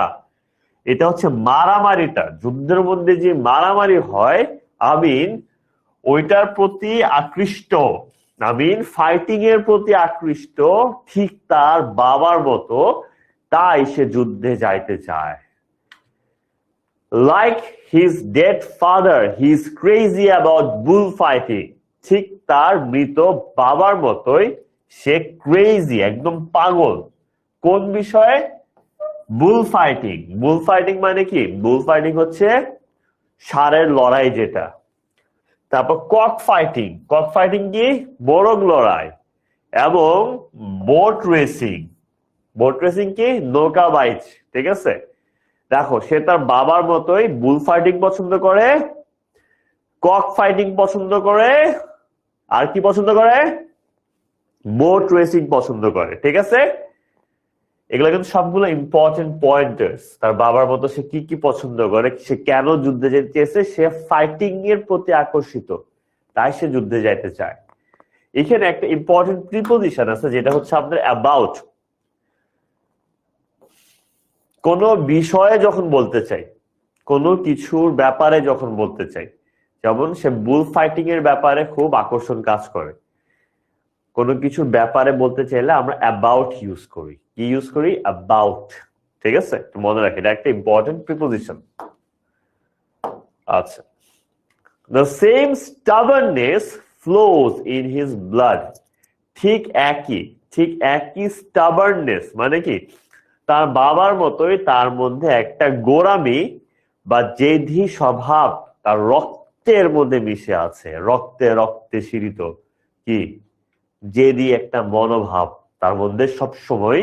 এটা হচ্ছে মারামারিটা, যুদ্ধের মধ্যে যে মারামারি হয়, আমিন ওইটার প্রতি আকৃষ্ট, আমিন ফাইটিং এর প্রতি আকৃষ্ট, ঠিক তার বাবার মতো, তাই সে যুদ্ধে যাইতে চায়। Like his dead father he is crazy about bull fighting, ঠিক তার মৃত বাবার মতোই সে ক্রেজি, একদম পাগল, কোন বিষয়ে, বুল ফাইটিং। বুল ফাইটিং মানে কি, বুল ফাইটিং হচ্ছে ষাঁড়ের লড়াই যেটা। তারপর কক ফাইটিং, কক ফাইটিং কি, মোরগ লড়াই। এবং বোট রেসিং, বোট রেসিং কি, নৌকা বাইচ, ঠিক আছে। দেখো সে তার বাবার মতোই বুল ফাইটিং পছন্দ করে, কক ফাইটিং পছন্দ করে, আর কি পছন্দ করে, বোট রেসিং পছন্দ করে, ঠিক আছে। এগুলো কিন্তু সবগুলো ইম্পর্টেন্ট পয়েন্টার্স। তার বাবার মতো সে কি কি পছন্দ করে, সে কেন যুদ্ধে যেতে চেয়েছে, সে ফাইটিং এর প্রতি আকর্ষিত, তাই সে যুদ্ধে যাইতে চায়। এখানে একটা ইম্পর্টেন্ট প্রিপোজিশন আছে, যেটা হচ্ছে আপনার অ্যাবাউট। কোন বিষয়ে যখন বলতে চাই, কোনো কিছুর ব্যাপারে যখন বলতে চাই, যেমন সে বুল ফাইটিং এর ব্যাপারে খুব আকর্ষণ কাজ করে, কোনো কিছুর ব্যাপারে বলতে চাইলে আমরা অ্যাবাউট ইউজ করি। কি ইউজ করি, অ্যাবাউট, ঠিক আছে, মনে রাখি, এটা একটা ইম্পর্টেন্ট প্রিপোজিশন। আচ্ছা, the same stubbornness flows in his blood, ঠিক একই stubbornness মানে কি, তার বাবার মতোই তার মধ্যে একটা গোঁড়ামি বা জেদি স্বভাব তার রক্তের মধ্যে মিশে আছে, রক্তে রক্তে শিরিত কি, জেদি একটা মনোভাব তার মধ্যে সব সময়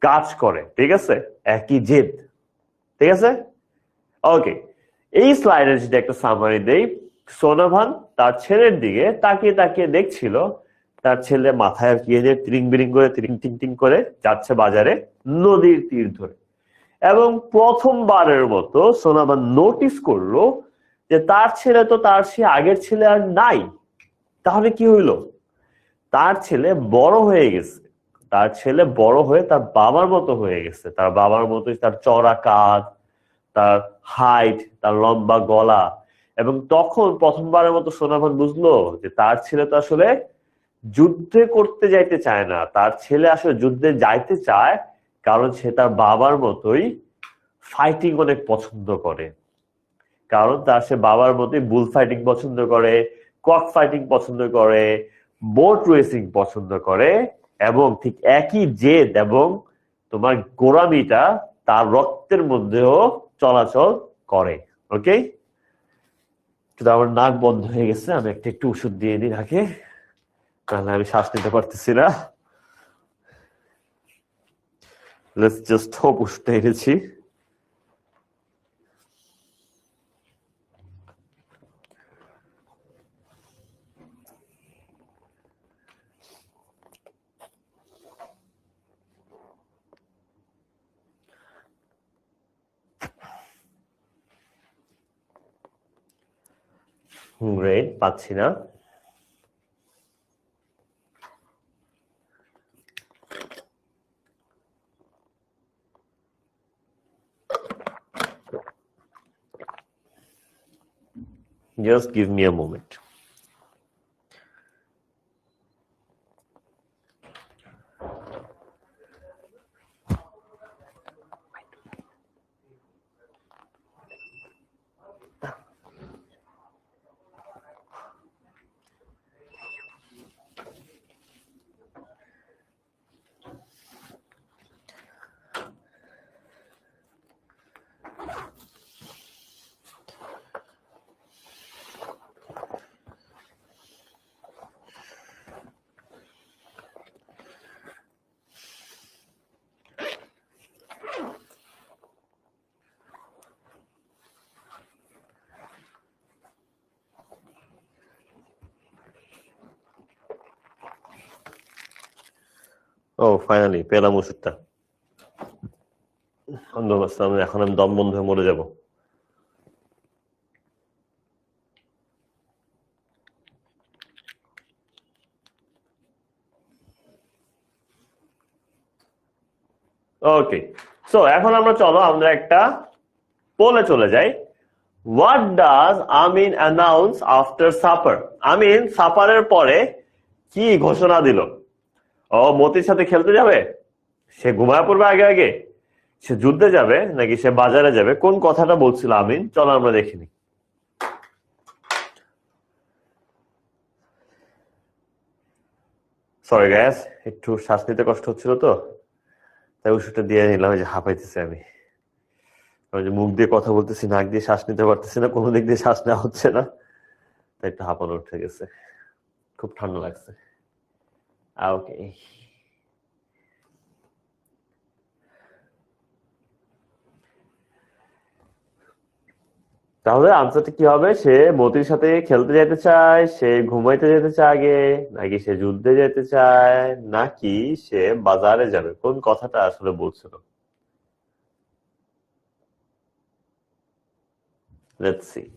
কাজ করে, ঠিক আছে, একই জেদ, ঠিক আছে। ওকে, এই স্লাইডের যদি একটা সামারি দেই, সোনাভান তার ছেলের দিকে তাকিয়ে তাকিয়ে দেখছিল, তার ছেলে মাথায় গিয়ে যে ত্রিং বিরিং করে ত্রিং টিং টিং করে যাচ্ছে বাজারে নদীর তীর ধরে। এবং প্রথমবারের মতো সোনাভান নোটিস করলো যে তার ছেলে তো তার সে আগের ছেলে আর নাই। তাহলে কি হইলো, তার ছেলে বড় হয়ে গেছে, তার ছেলে বড় হয়ে তার বাবার মতো হয়ে গেছে, তার বাবার মতোই তার চড়া কাঁধ, তার হাইট, তার লম্বা গলা। এবং তখন প্রথমবারের মতো সোনাভান বুঝলো যে তার ছেলে তো আসলে যুদ্ধে করতে যাইতে চায় না, তার ছেলে আসলে যুদ্ধে যাইতে চায় কারণ সে তার বাবার মতোই ফাইটিং অনেক পছন্দ করে। কারণ তার সে বাবার মতোই বুল ফাইটিং পছন্দ করে, কক ফাইটিং পছন্দ করে, বোট রেসিং পছন্দ করে, এবং ঠিক একই জেদ এবং তোমার গোড়ামিটা তার রক্তের মধ্যেও চলাচল করে। ওকে, কিন্তু আমার নাক বন্ধ হয়ে গেছে, আমি একটু ওষুধ দিয়ে দিই নাকে, তাহলে আমি শ্বাস নিতে পারতেছি না। Let's just hope ওষুধটা এনেছি। গ্রেট, পাচ্ছি না। Just give me a moment. ও ফাইনালি পেলাম ওষুধটা। এখন আমি দম বন্ধ হয়ে মরে যাব। ওকে, সো এখন আমরা একটা পোলে চলে যাই। What does Amin announce after supper? Amin সাপারের পরে কি ঘোষণা দিল? ও মতির সাথে খেলতে যাবে, সে ঘুমায় পড়বে আগে আগে, সে যুদ্ধে যাবে, নাকি সে বাজারে যাবে? কোন কথাটা বলছিল আমিন? চলো আমরা দেখিনি। সরি গ্যাস, একটু শ্বাস নিতে কষ্ট হচ্ছিল তো, তাই ওষুধটা দিয়ে নিলাম। যে হাঁপাইতেছি আমি, যে মুখ দিয়ে কথা বলতেছি, নাক দিয়ে শ্বাস নিতে পারতেছি না, কোনো দিক দিয়ে শ্বাস নেওয়া হচ্ছে না, তাই একটু হাঁপানো উঠে গেছে, খুব ঠান্ডা লাগছে। ওকে, তাহলে আনসারটা কি হবে? সে মতির সাথে খেলতে যেতে চায়, সে ঘুমাইতে যেতে চায় আগে, নাকি সে যুদ্ধে যেতে চায়, নাকি সে বাজারে যাবে? কোন কথাটা আসলে বলছিল? Let's see.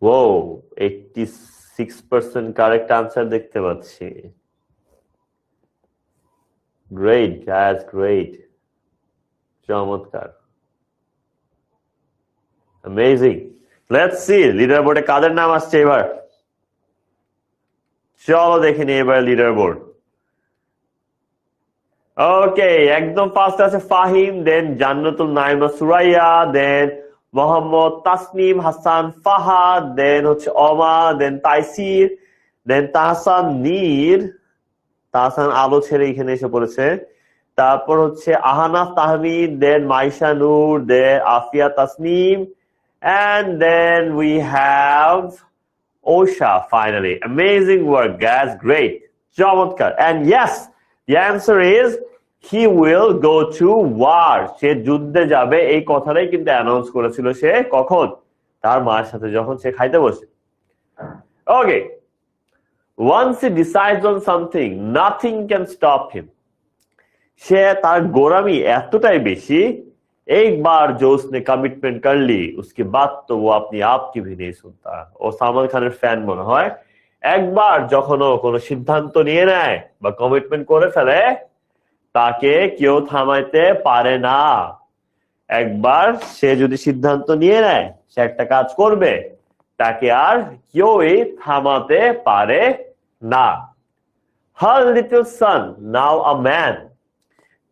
Whoa, 86% correct answer দেখতে পাচ্ছি। গ্রেট গাইস, গ্রেট, চমৎকার, অ্যামেজিং। লেটস সি লিডার বোর্ডে কাদের নাম আসছে এবার। চলো দেখিনি এবার লিডার বোর্ড। ওকে, একদম ফার্স্ট আছে ফাহিম, দেন জান্নাতুল নাইমা সুরাইয়া, দেন মোহাম্মদ তাসনিম হাসান ফাহাদ, দেন হচ্ছে অমা, দেন তাইসির, দেন তাহসান নীর, তাহসান আলো ছেড়ে এখানে এসে পড়েছে। তারপর হচ্ছে আহানাফ তাহমিদ, দেন মাইশা নূর, দেন Afia Tasnim, and then we have Osha finally. Amazing work guys, great, চমৎকার। And yes, the answer is he will go to war. সে যুদ্ধে যাবে, এই কথাটাই কিন্তু অ্যানাউন্স করেছিল সে কখন? তার মায়ের সাথে যখন সে খাইতে বসে। ওকে, once he decides on something, nothing can stop him. সে তার গোরামি এতটাই বেশি, एक बार जो उसने कमिटमेंट कर ली उसके बाद तो वो अपनी आप की भी नहीं सुनता। ও সালমান খানের ফ্যান মনে হয়। একবার যখন ও কোনো সিদ্ধান্ত নিয়ে নেয় বা কমিটমেন্ট করে ফেলে, তাকে কেউ থামাইতে পারে না। একবার সে যদি সিদ্ধান্ত নিয়ে নেয় সে একটা কাজ করবে, তাকে আর কেউই থামাতে পারে না। Her little son, now a man.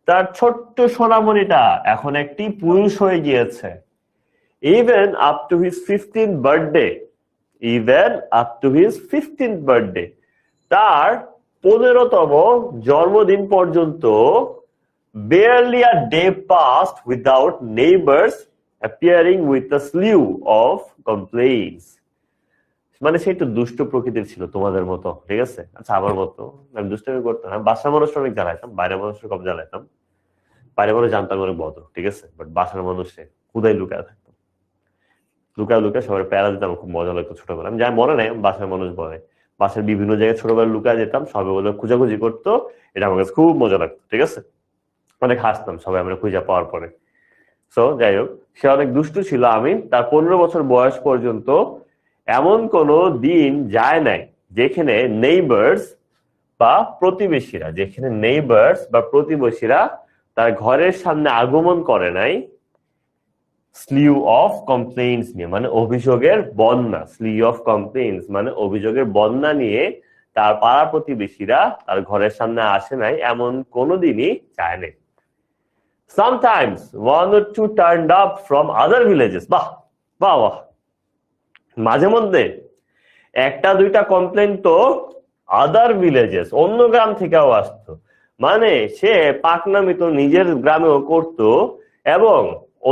তার ছোট্ট সোনামণিটা এখন একটি পুরুষ হয়ে গিয়েছে। Even up to his 15th birthday, even up to his 15th birthday, তার 15তম জন্মদিন পর্যন্ত barely a day passed without neighbors appearing with a slew of complaints. মানে সে একটু দুষ্ট প্রকৃতির ছিল তোমাদের মতো, ঠিক আছে? আচ্ছা, আমার মতো আমি দুষ্টমি করতাম না, বাসার মানুষ অনেক জ্বালাইতাম, বাইরের মানুষ কম জ্বালাইতাম। বাইরের মানুষ জানতাম অনেক ভদ্র, ঠিক আছে, বাট বাসার মানুষে খুদাই লুকায় থাকতাম, লুকায় লুকায় সবার প্যারা দিতাম, খুব মজা লাগতো ছোটবেলা। আমি যাই মনে নাই, বাসার মানুষ বলে বাসার বিভিন্ন জায়গায় ছোটবেলা লুকায় যেতাম, সবাই বলে খোঁজাখুঁজি করতো, এটা আমার কাছে খুব মজা লাগতো, ঠিক আছে, অনেক হাসতাম সবাই আমরা খুঁজে পাওয়ার পরে। সো যাই হোক, সে অনেক দুষ্টু ছিল। আমি তার 15 বছর বয়স পর্যন্ত এমন কোনো দিন যায় নাই যেখানে নেইবার্স বা প্রতিবেশীরা, যেখানে নেইবার্স বা প্রতিবেশীরা তার ঘরের সামনে আগমন করে নাই স্লিউ অফ কমপ্লেইন্টস নিয়ে, মানে অভিযোগের বন্যা। স্লিউ অফ কমপ্লেইন্টস মানে অভিযোগের বন্যা নিয়ে তার পাড়া প্রতিবেশীরা তার ঘরের সামনে আসে নাই, এমন কোনোদিনই চায় নাই। Sometimes one or two turned up from other villages. বাহ বাহ বাহ, মাঝে মধ্যে একটা দুইটা কমপ্লেন তো আদার ভিলেজেস, অন্য গ্রাম থেকেও আসতো। মানে সে পাকনামি তো নিজের গ্রামেও করতো এবং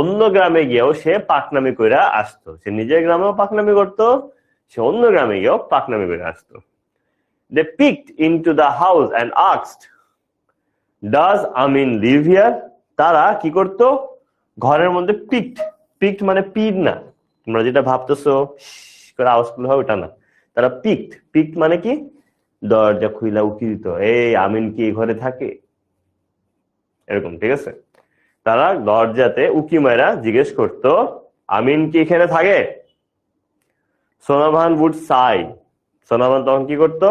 অন্য গ্রামে গিয়েও সে পাকনামি করে আসতো। সে নিজের গ্রামেও পাকনামি করতো, সে অন্য গ্রামে গিয়েও পাকনামি করে আসতো। They peeked into the house and asked, "Does Amin live here?" তারা কি করতো, ঘরের মধ্যে পিকড, পিকড মানে পিড না, তোমরা যেটা ভাবতেছো করে আওয়াজ করলে হয় ওটা না। তারা পিকড, পিকড মানে কি, দরজা খুইলা উকি দিত, এই আমিন কি ঘরে থাকে, এরকম, ঠিক আছে। তারা দরজাতে উকি মারা জিজ্ঞেস করতো, আমিন কি এখানে থাকে? সোনাভান উড সাই, সোনাভান তখন কি করতো,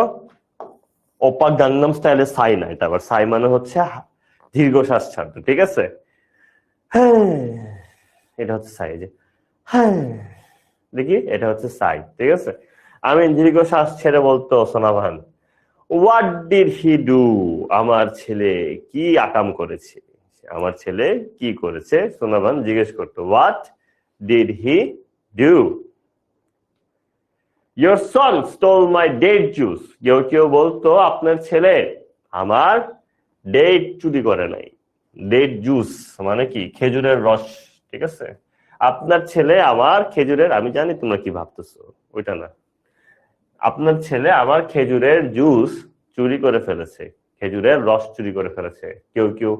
ওপা গাংনাম স্টাইলে সাই নাই, তারপর সাই মানে হচ্ছে দীর্ঘশ্বাস ছাড়তো, ঠিক আছে। হ্যাঁ, এটা হচ্ছে সাই, যে হ্যাঁ দেখি, এটা হচ্ছে সাই, ঠিক আছে। আমি দীর্ঘশ্বাস ছেড়ে বলতো Sonavan, what did he do, আমার ছেলে কি আকাম করেছে, আমার ছেলে কি করেছে, সোনাভান জিজ্ঞেস করতো, what did he do. Your son stole my date juice. কেউ কেউ বলতো আপনার ছেলে আমার ডেট চুরি করে নাই। ডেট জুস মানে কি, খেজুরের রস, ঠিক আছে। আপনার ছেলে আমার খেজুরের, আমি জানি তোমরা কি ভাবতেছো, ওইটা না। আপনার ছেলে আমার খেজুরের জুস চুরি করে ফেলেছে, খেজুরের রস চুরি করে ফেলেছে। কেউ কেউ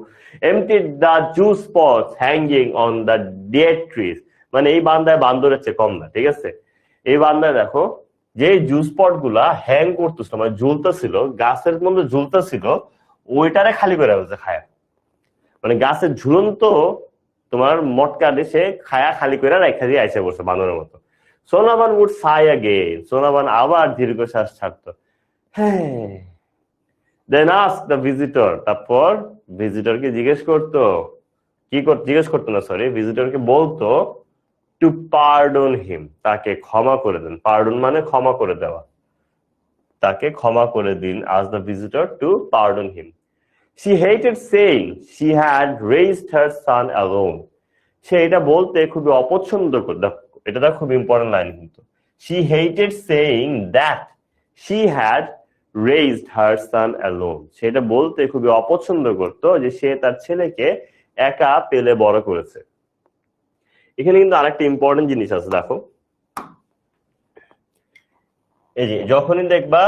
emptied the juice pots hanging on the dead trees, মানে এই বান্দায় বান্দরের চেয়ে কম না, ঠিক আছে। এই বান্দায় দেখো যে জুস পট গুলা হ্যাং করতেছিল, মানে ঝুলতেছিল, গাছের মধ্যে ঝুলতেছিল, ওইটারে খালি করে ফেলছে খায়া, মানে গাছের ঝুলন্ত তোমার মটকা দিয়ে সে খায়া খালি করে রেখা দিয়ে আইসে পড়ছে বান্দরের মতো। Sonaban would Sai again, Sonaban আবার দীর্ঘশ্বাস ছাড়তো, হ্যাঁ। দেন আস্ক দ্য ভিজিটর, তারপর ভিজিটরকে জিজ্ঞেস করতো, কি জিজ্ঞেস করতো না, সরি, ভিজিটরকে বলতো টু পার্ডন হিম, তাকে ক্ষমা করে দেন। পার্ডন মানে ক্ষমা করে দেওয়া, তাকে ক্ষমা করে দিন। Ask the visitor to pardon him. She hated saying she had raised her son alone. সে এটা বলতে খুবই অপছন্দ করতো, এটা খুব ইম্পর্টেন্ট লাইন কিন্তু। She hated saying that she had raised her son alone. সেটা বলতে খুবই অপছন্দ করতো যে সে তার ছেলেকে একা পেলে বড় করেছে। এখানে কিন্তু আরেকটা ইম্পর্টেন্ট জিনিস আছে, দেখো, এই যে যখনই দেখবা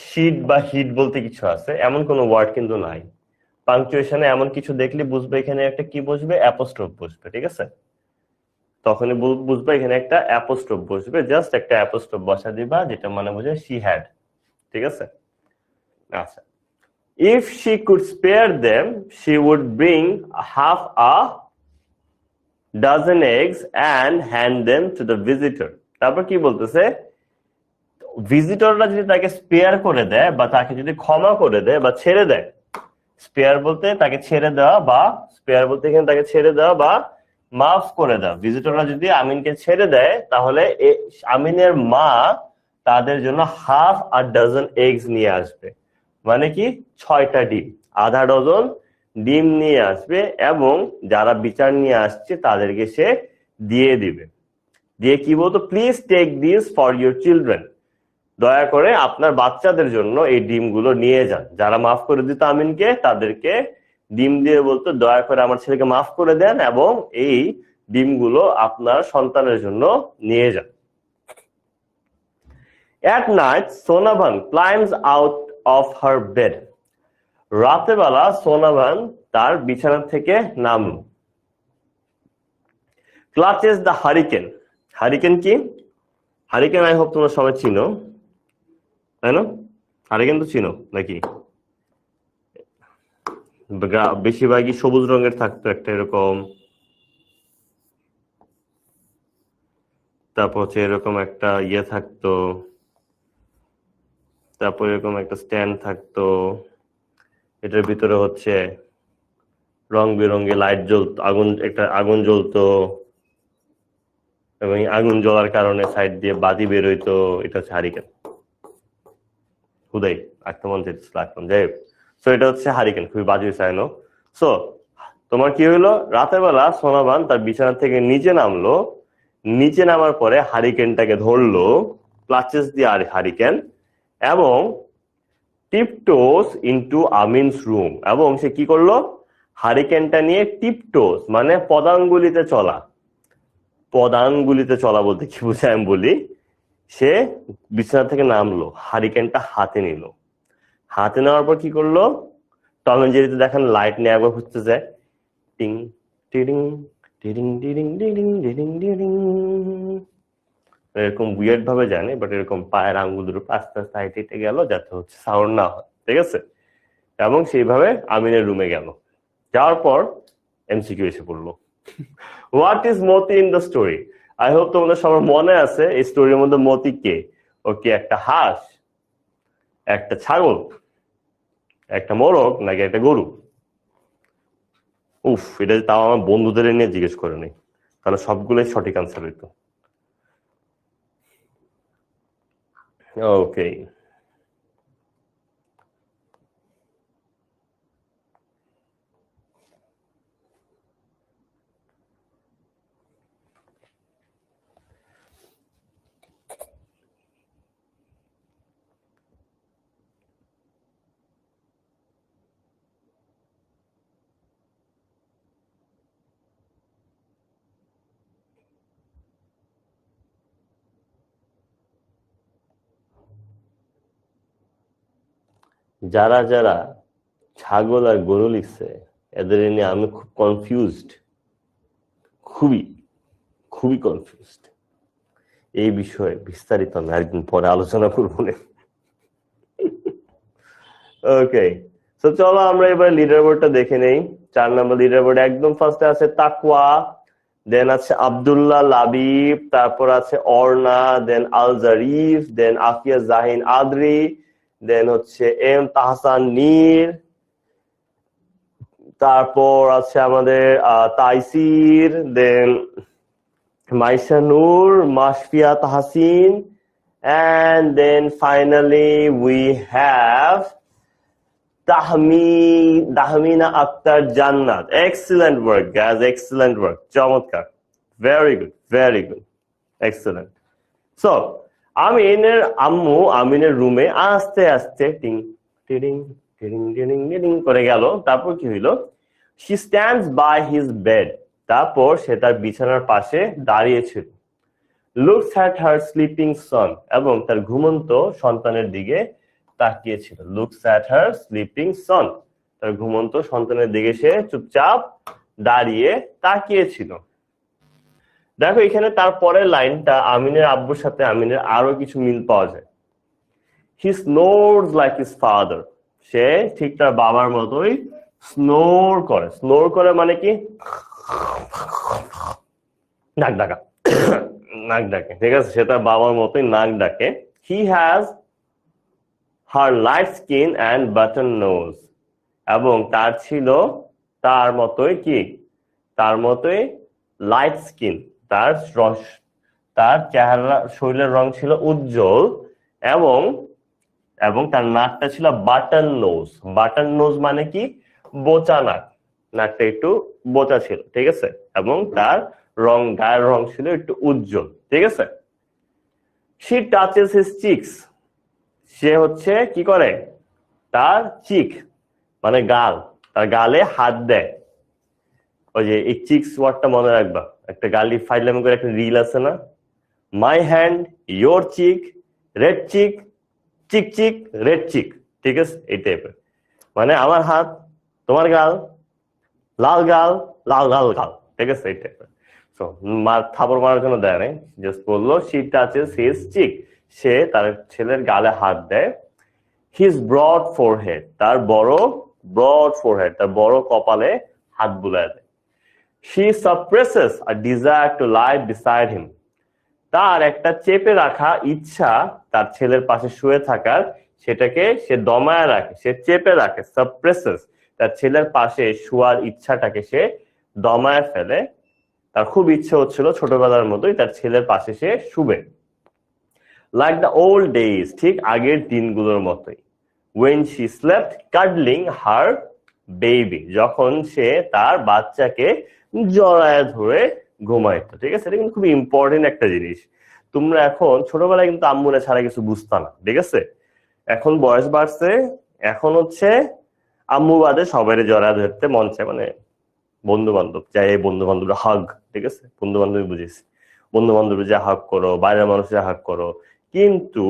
শীত বা হিট বলতে কিছু আছে, এমন কোনো ওয়ার্ড কিন্তু নাই। পাংচুয়েশনে এমন কিছু দেখলে বুঝবে এখানে একটা কি বসবে, অ্যাপোস্ট্রোফ বসবে, ঠিক আছে। তখনই বুঝবে এখানে একটা অ্যাপোস্ট্রোফ বসবে, জাস্ট একটা অ্যাপোস্ট্রোফ বসা দিবা, যেটা মানে বোঝায় শি হ্যাড, ঠিক আছে। আচ্ছা, if she could spare them she would bring half a dozen eggs and hand them to the visitor. তারপর কি বলতেছে, ভিজিটররা যদি তাকে স্পেয়ার করে দেয় বা তাকে যদি ক্ষমা করে দেয় বা ছেড়ে দেয়, স্পেয়ার বলতে তাকে ছেড়ে দেওয়া, বা স্পেয়ার বলতে এখানে তাকে ছেড়ে দেওয়া বা মাফ করে দেওয়া। ভিজিটররা যদি আমিনকে ছেড়ে দেয় তাহলে আমিনের মা তাদের জন্য হাফ আ ডজন এগস নিয়ে আসবে, মানে কি 6টা ডিম, আধা ডজন ডিম নিয়ে আসবে, এবং যারা বিচার নিয়ে আসছে তাদেরকে সে দিয়ে দিবে। দিয়ে কি বলতো, please take this for your children, দয়া করে আপনার বাচ্চাদের জন্য এই ডিমগুলো নিয়ে যান। যারা মাফ করে দিত আমিনকে তাদেরকে ডিম দিয়ে বলতো, দয়া করে আমার ছেলেকে মাফ করে দেন এবং এই ডিমগুলো আপনার সন্তানের জন্য নিয়ে যান। At night, Sonavan climbs out of her bed. রাতে বেলা সোনাভান তার বিছানা থেকে নামল। Clutches the hurricane. হারিকেন কি? হারিকেন আই হোপ তোমরা সবাই চিনো, তাই না? হারিকেন তো চিনো নাকি? বেশিরভাগই সবুজ রঙের থাকতো একটা এরকম, তারপর হচ্ছে এরকম একটা ইয়ে থাকতো, তারপর এরকম একটা স্ট্যান্ড থাকতো, এটার ভিতরে হচ্ছে রং বেরঙে লাইট জ্বলতো, আগুন জ্বলতো এবং আগুন জ্বলার কারণে সাইড দিয়ে বাতি বের হইতো। এটা হচ্ছে হারিকেন। হুদাই আক্রমণ লাগতাম, যাই হোক। সো এটা হচ্ছে হারিকেন, খুবই বাজে চাইনো। সো তোমার কি হইলো, রাতের বেলা সোনাবান তার বিছানা থেকে নিচে নামলো, নিচে নামার পরে হারিকেনটাকে ধরলো, ক্লাচেস দিয়ে হারিকেন, এবং টিপটোস ইনটু আমিনস রুম, এবং সে কি করলো, হারিকেনটা নিয়ে টিপটোস মানে পদাঙ্গুলিতে চলা, পদাঙ্গুলিতে চলা বলতে কি বুঝায় আমি বলি, সে বিছানা থেকে নামলো, হারিকেনটা হাতে নিল, হাতে নেওয়ার পর কি করলো, টম এন্ড জেরিতে দেখেন লাইট নিয়ে একবার খুঁজতে যায়, টিং টিডিং টিডিং টিডিং টিডিং টিডিং টিডিং, এরকম উইয়ার্ড ভাবে জানে, বাট এরকম পায়ের আঙ্গুল দুটো আস্তে আস্তে হাইটে হেঁটে গেল যাতে হচ্ছে সাউন্ড না হয়, ঠিক আছে? এবং সেইভাবে আমিনের রুমে গেল। যাওয়ার পর এমসিকিউ এসে পড়লো, what is Moti in the story? I hope তোমাদের সবার মনে আছে এই স্টোরির মধ্যে মতি কে? ও কি একটা হাঁস, একটা ছাগল, একটা মোরগ, নাকি একটা গরু? উফ, এটা তাও আমার বন্ধুদের নিয়ে জিজ্ঞেস করে নেই, তাহলে সবগুলোই সঠিক আনসার হইতো। ওকে, যারা যারা ছাগল আর গরু লিখছে এদের নিয়ে আমি খুব কনফিউজড, খুবই খুবই কনফিউজড। এই বিষয়ে বিস্তারিত আমি একদিন পরে আলোচনা করবো। ওকে, তো চলো আমরা এবার লিডার বোর্ডটা দেখে নেই। 4 নম্বর লিডার বোর্ড একদম ফার্স্টে আছে তাকওয়া, দেন আছে আব্দুল্লাহ লাবিব, তারপর আছে অর্ণা, দেন আল জারিফ, দেন আফিয়া জাহিন আদরি, দেন হচ্ছে এম তাহসান নীর, তারপর আছে আমাদের তাইসির, দেন মাইশা নূর, মাশফিয়া Tahsin, and then finally we have Tahmina Akter Jannat. Excellent work guys, excellent work, চমৎকার, very good, very good, excellent. So আমিনের আম্মু আমিনের রুমে আস্তে আস্তে টিং টিডিং টিডিং টিডিং টিডিং করে গেল। তারপর কি হইলো, she stands by his bed, তারপর সে তার বিছানার পাশে দাঁড়িয়েছিল। Looks at her sleeping son, এবং তার ঘুমন্ত সন্তানের দিকে তাকিয়েছিল। Looks at her sleeping son, তার ঘুমন্ত সন্তানের দিকে সে চুপচাপ দাঁড়িয়ে তাকিয়েছিল। দেখো এখানে তারপরের লাইনটা আমিনের আব্বুর সাথে আমিনের আরো কিছু মিল পাওয়া যায়। হি স্নোরস লাইক হিজ ফাদার, সে ঠিক তার বাবার মতোই স্নোর করে। স্নোর করে মানে কি, নাক ডাকা, নাক ডাকে, ঠিক আছে? সে তার বাবার মতোই নাক ডাকে। He has her light skin and button nose, এবং তার ছিল তার মতোই কি, তার মতোই লাইট স্কিন, তার চেহারা শরীরের রং ছিল উজ্জ্বল, এবং এবং তার নাকটা ছিল বাটন নোজ। বাটন নোজ মানে কি, বোচা নাক, নাকটা একটু বোচা ছিল, ঠিক আছে? এবং তার গায়ের রং ছিল একটু উজ্জ্বল। ঠিক আছে। she touches his cheeks, সে হচ্ছে কি করে, তার চিক মানে গাল, তার গালে হাত দেয়। ওই যে এই চিক্স ওয়ার্ডটা মনে রাখবা, একটা গালি ফাইলাম করে একটা রিল আছে না, my hand your chick, red chick, chick chick red chick, ঠিক আছে, এই টাইপের। মানে আমার হাত তোমার গাল, লাল গাল লাল লাল গাল, ঠিক আছে, এই টাইপের। সো থাপড় মারার জন্য দেয় নাই, জাস্ট বললো she touches his cheek, সে তার ছেলের গালে হাত দেয়। his broad forehead, তার বড় broad forehead, তার বড় কপালে হাত বুলায় দেয়। she suppresses a desire to lie beside him, তার একটা চেপে রাখা ইচ্ছা তার ছেলের পাশে শুয়ে থাকার, সেটাকে সে দমায় রাখে, সে চেপে রাখে, সাপ্রেসেস, তার ছেলের পাশে শোয়ার ইচ্ছাটাকে সে দমায় ফেলে। তার খুব ইচ্ছে হচ্ছিল ছোটবেলার মতোই তার ছেলের পাশে সে শুবে, লাইক দ্য ওল্ড ডেজ, ঠিক আগের দিনগুলোর মতোই। when she slept cuddling her baby, যখন সে তার বাচ্চাকে জড়ায় ধরে ঘুমাইতো, ঠিক আছে। এটা কিন্তু খুব ইম্পর্টেন্ট একটা জিনিস। তোমরা এখন ছোটবেলায় কিন্তু আম্মুরে ছাড়া কিছু বুঝতা না, ঠিক আছে। এখন বয়স বাড়ছে, এখন হচ্ছে আম্মু বাদে সবাই জড়ায় ধরতে মন চায়, মানে বন্ধু বান্ধব যাই, এই বন্ধু বান্ধবরা হাগ, ঠিক আছে, বন্ধু বান্ধবী বুঝেছি, বন্ধু বান্ধব যা হাগ করো, বাইরের মানুষরা হাগ করো, কিন্তু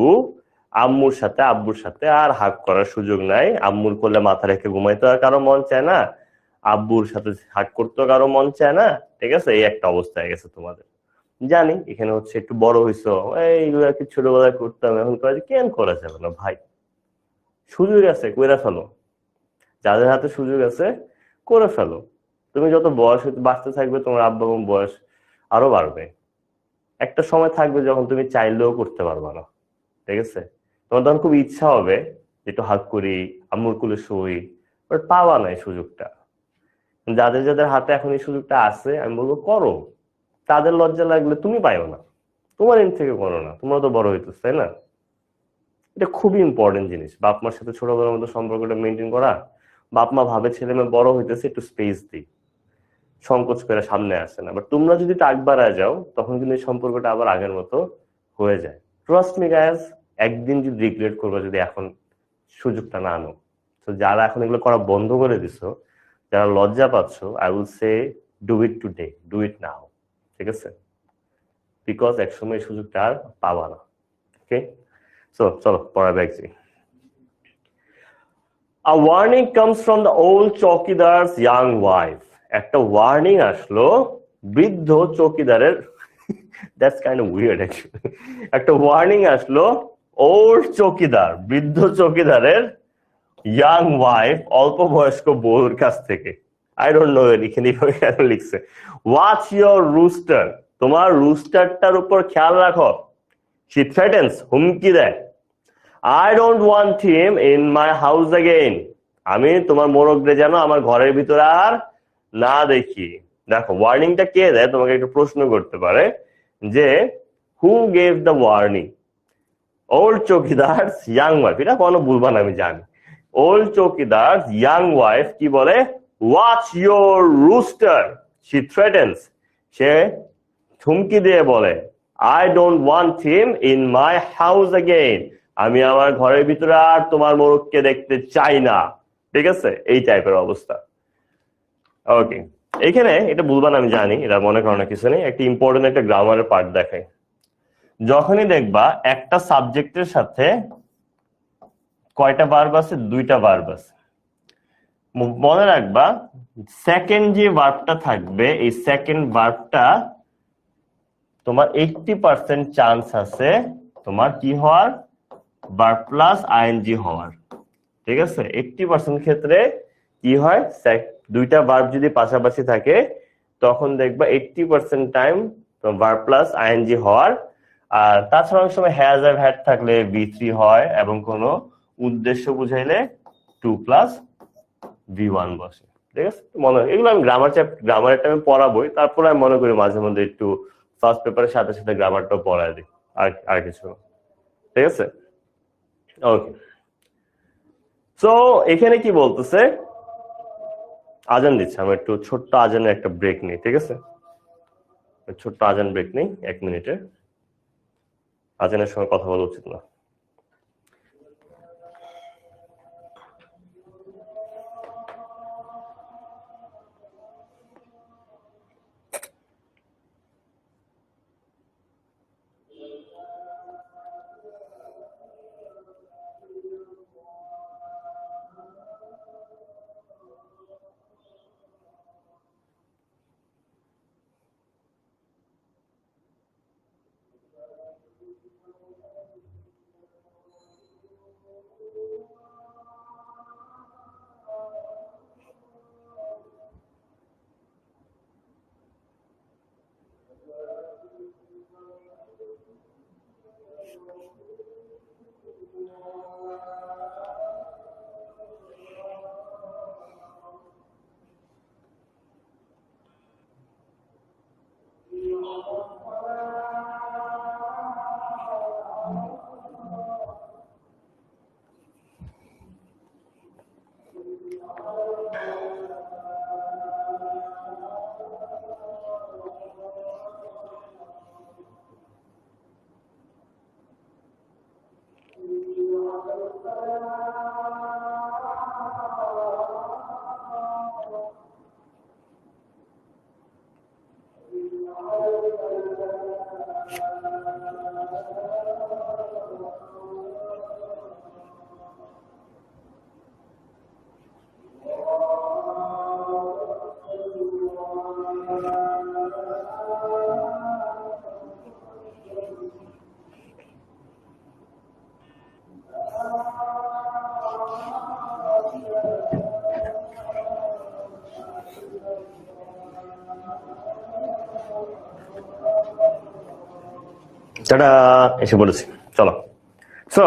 আম্মুর সাথে আব্বুর সাথে আর হাগ করার সুযোগ নাই। আম্মুর কোলে মাথা রেখে ঘুমাইতে আর কারো মন চায় না, আব্বুর সাথে হাগ করতেও কারো মন চায় না, ঠিক আছে। এই একটা অবস্থা হয়ে গেছে তোমাদের। জানি এখানে হচ্ছে একটু বড় হইছো, এইগুলো আর কি ছোটবেলায় করতাম, এখন কাজ কেন করা যাবে না ভাই, সুযোগ আছে কইরা ফেলো, যাদের হাতে সুযোগ আছে করে ফেলো। তুমি যত বয়স হইতে বাড়তে থাকবে, তোমার আব্বা আম্মুর বয়স আরো বাড়বে। একটা সময় থাকবে যখন তুমি চাইলেও করতে পারবা না, ঠিক আছে। তোমার তখন খুব ইচ্ছা হবে একটু হাত করি, আম্মুর কোলে শুই, বাট পাওয়া নাই সুযোগটা। যাদের যাদের হাতে এখন এই সুযোগটা আছে, আমি বলবো করো। তাদের লজ্জা লাগলে তুমি পাইও না, তোমার এন থেকে করো না, তোমরা তো বড় হইতেছ, তাই না। এটা খুবই ইম্পর্টেন্ট জিনিস, বাপ মার সাথে ছোটবেলার মতো সম্পর্কটা মেনটেন করা। বাপ মা ভাবে ছেলে মেয়ে বড় হইতেছে, একটু স্পেস দিই, সংকোচ করে সামনে আসে না। বাট তোমরা যদি টাক বাড়ায় যাও, তখন কিন্তু এই সম্পর্কটা আবার আগের মতো হয়ে যায়। ট্রাস্ট মি গাইস, একদিন যদি রিগ্রেট করবে যদি এখন সুযোগটা না আনো। তো যারা এখন এগুলো করা বন্ধ করে দিছো, যারা লজ্জা পাচ্ছ, I will say do it today, do it now, ঠিক আছে, বিকজ একসময় এই সুযোগটা আর পাবা না। ওকে, সো চলো পড়া দেখছি। A warning comes from the old chowkidar's young wife, একটা ওয়ার্নিং আসলো বৃদ্ধ চৌকিদারের, that's kind of weird actually. একটা ওয়ার্নিং আসলো ওল্ড চৌকিদার, বৃদ্ধ চৌকিদারের ইয়াং ওয়াইফ, অল্প বয়স্ক বউর কাছ থেকে। আই ডোন্ট নো এখানে কেন লিখছে। ওয়াচ ইয়োর রুস্টার, তোমার রুস্টারটার উপর খেয়াল রাখো। শি থ্রেটেন্স, হুমকি দেয়। I don't want him in my house again, আমি তোমার মোরগরে যেন আমার ঘরের ভিতরে আর না দেখি। দেখো ওয়ার্নিংটা কে দেয়, তোমাকে একটু প্রশ্ন করতে পারে যে who gave the warning. Old চৌকিদার ইয়াং ওয়াইফ, এটা কোনো ভুলবা না আমি জানি। ওল্ড চৌকিদার ইয়াং ওয়াইফ কি বলে, watch your rooster, she threatens, সে হুমকি দিয়ে বলে, I don't want him in my house again, আমি আমার ঘরের ভিতরে আর তোমার মোরগকে দেখতে চাই না, ঠিক আছে, এই টাইপের অবস্থা। ওকে, এখানে এটা ভুলবা না আমি জানি, এটা মনে করো না কিছু নেই। একটা ইম্পর্টেন্ট একটা গ্রামারের পার্ট দেখাই। যখনই দেখবা একটা সাবজেক্টের সাথে কয়টা ভার্ব আছে, দুইটা ভার্ব আছে, মনে রাখবা সেকেন্ড যে ভার্বটা থাকবে, এই সেকেন্ড ভার্বটা তোমার 80% চান্স আছে তোমার কি হওয়ার, ভার্ব প্লাস আইএনজি হওয়ার, ঠিক আছে। 80% ক্ষেত্রে কি হয়, দুইটা ভার্ব যদি পাশাপাশি থাকে, তখন দেখবা 80% টাইম ভার্ব প্লাস আইএনজি হওয়ার। আর তাছাড়া অনেক সময় হ্যাজ আর হ্যাড থাকলে V3 হয়, এবং কোনো উদ্দেশ্য বুঝাইলে 2 প্লাস V1 বসে, ঠিক আছে। মনে হয় এগুলো আমি গ্রামারের টাইমে পড়াবোই, তারপরে আমি মনে করি মাঝে মধ্যে একটু ফার্স্ট পেপারের সাথে সাথে গ্রামারটাও পড়ায় দিই, আর কিছু, ঠিক আছে। ওকে, সো এখানে কি বলতেছে, আজান দিচ্ছে, আমি একটু ছোট্ট আজানের একটা ব্রেক নিই, ঠিক আছে, ছোট্ট আজান ব্রেক নেই 1 মিনিটে। আজানের সময় কথা বলা উচিত না। টাটা, এসে বলেছি, চলো। সো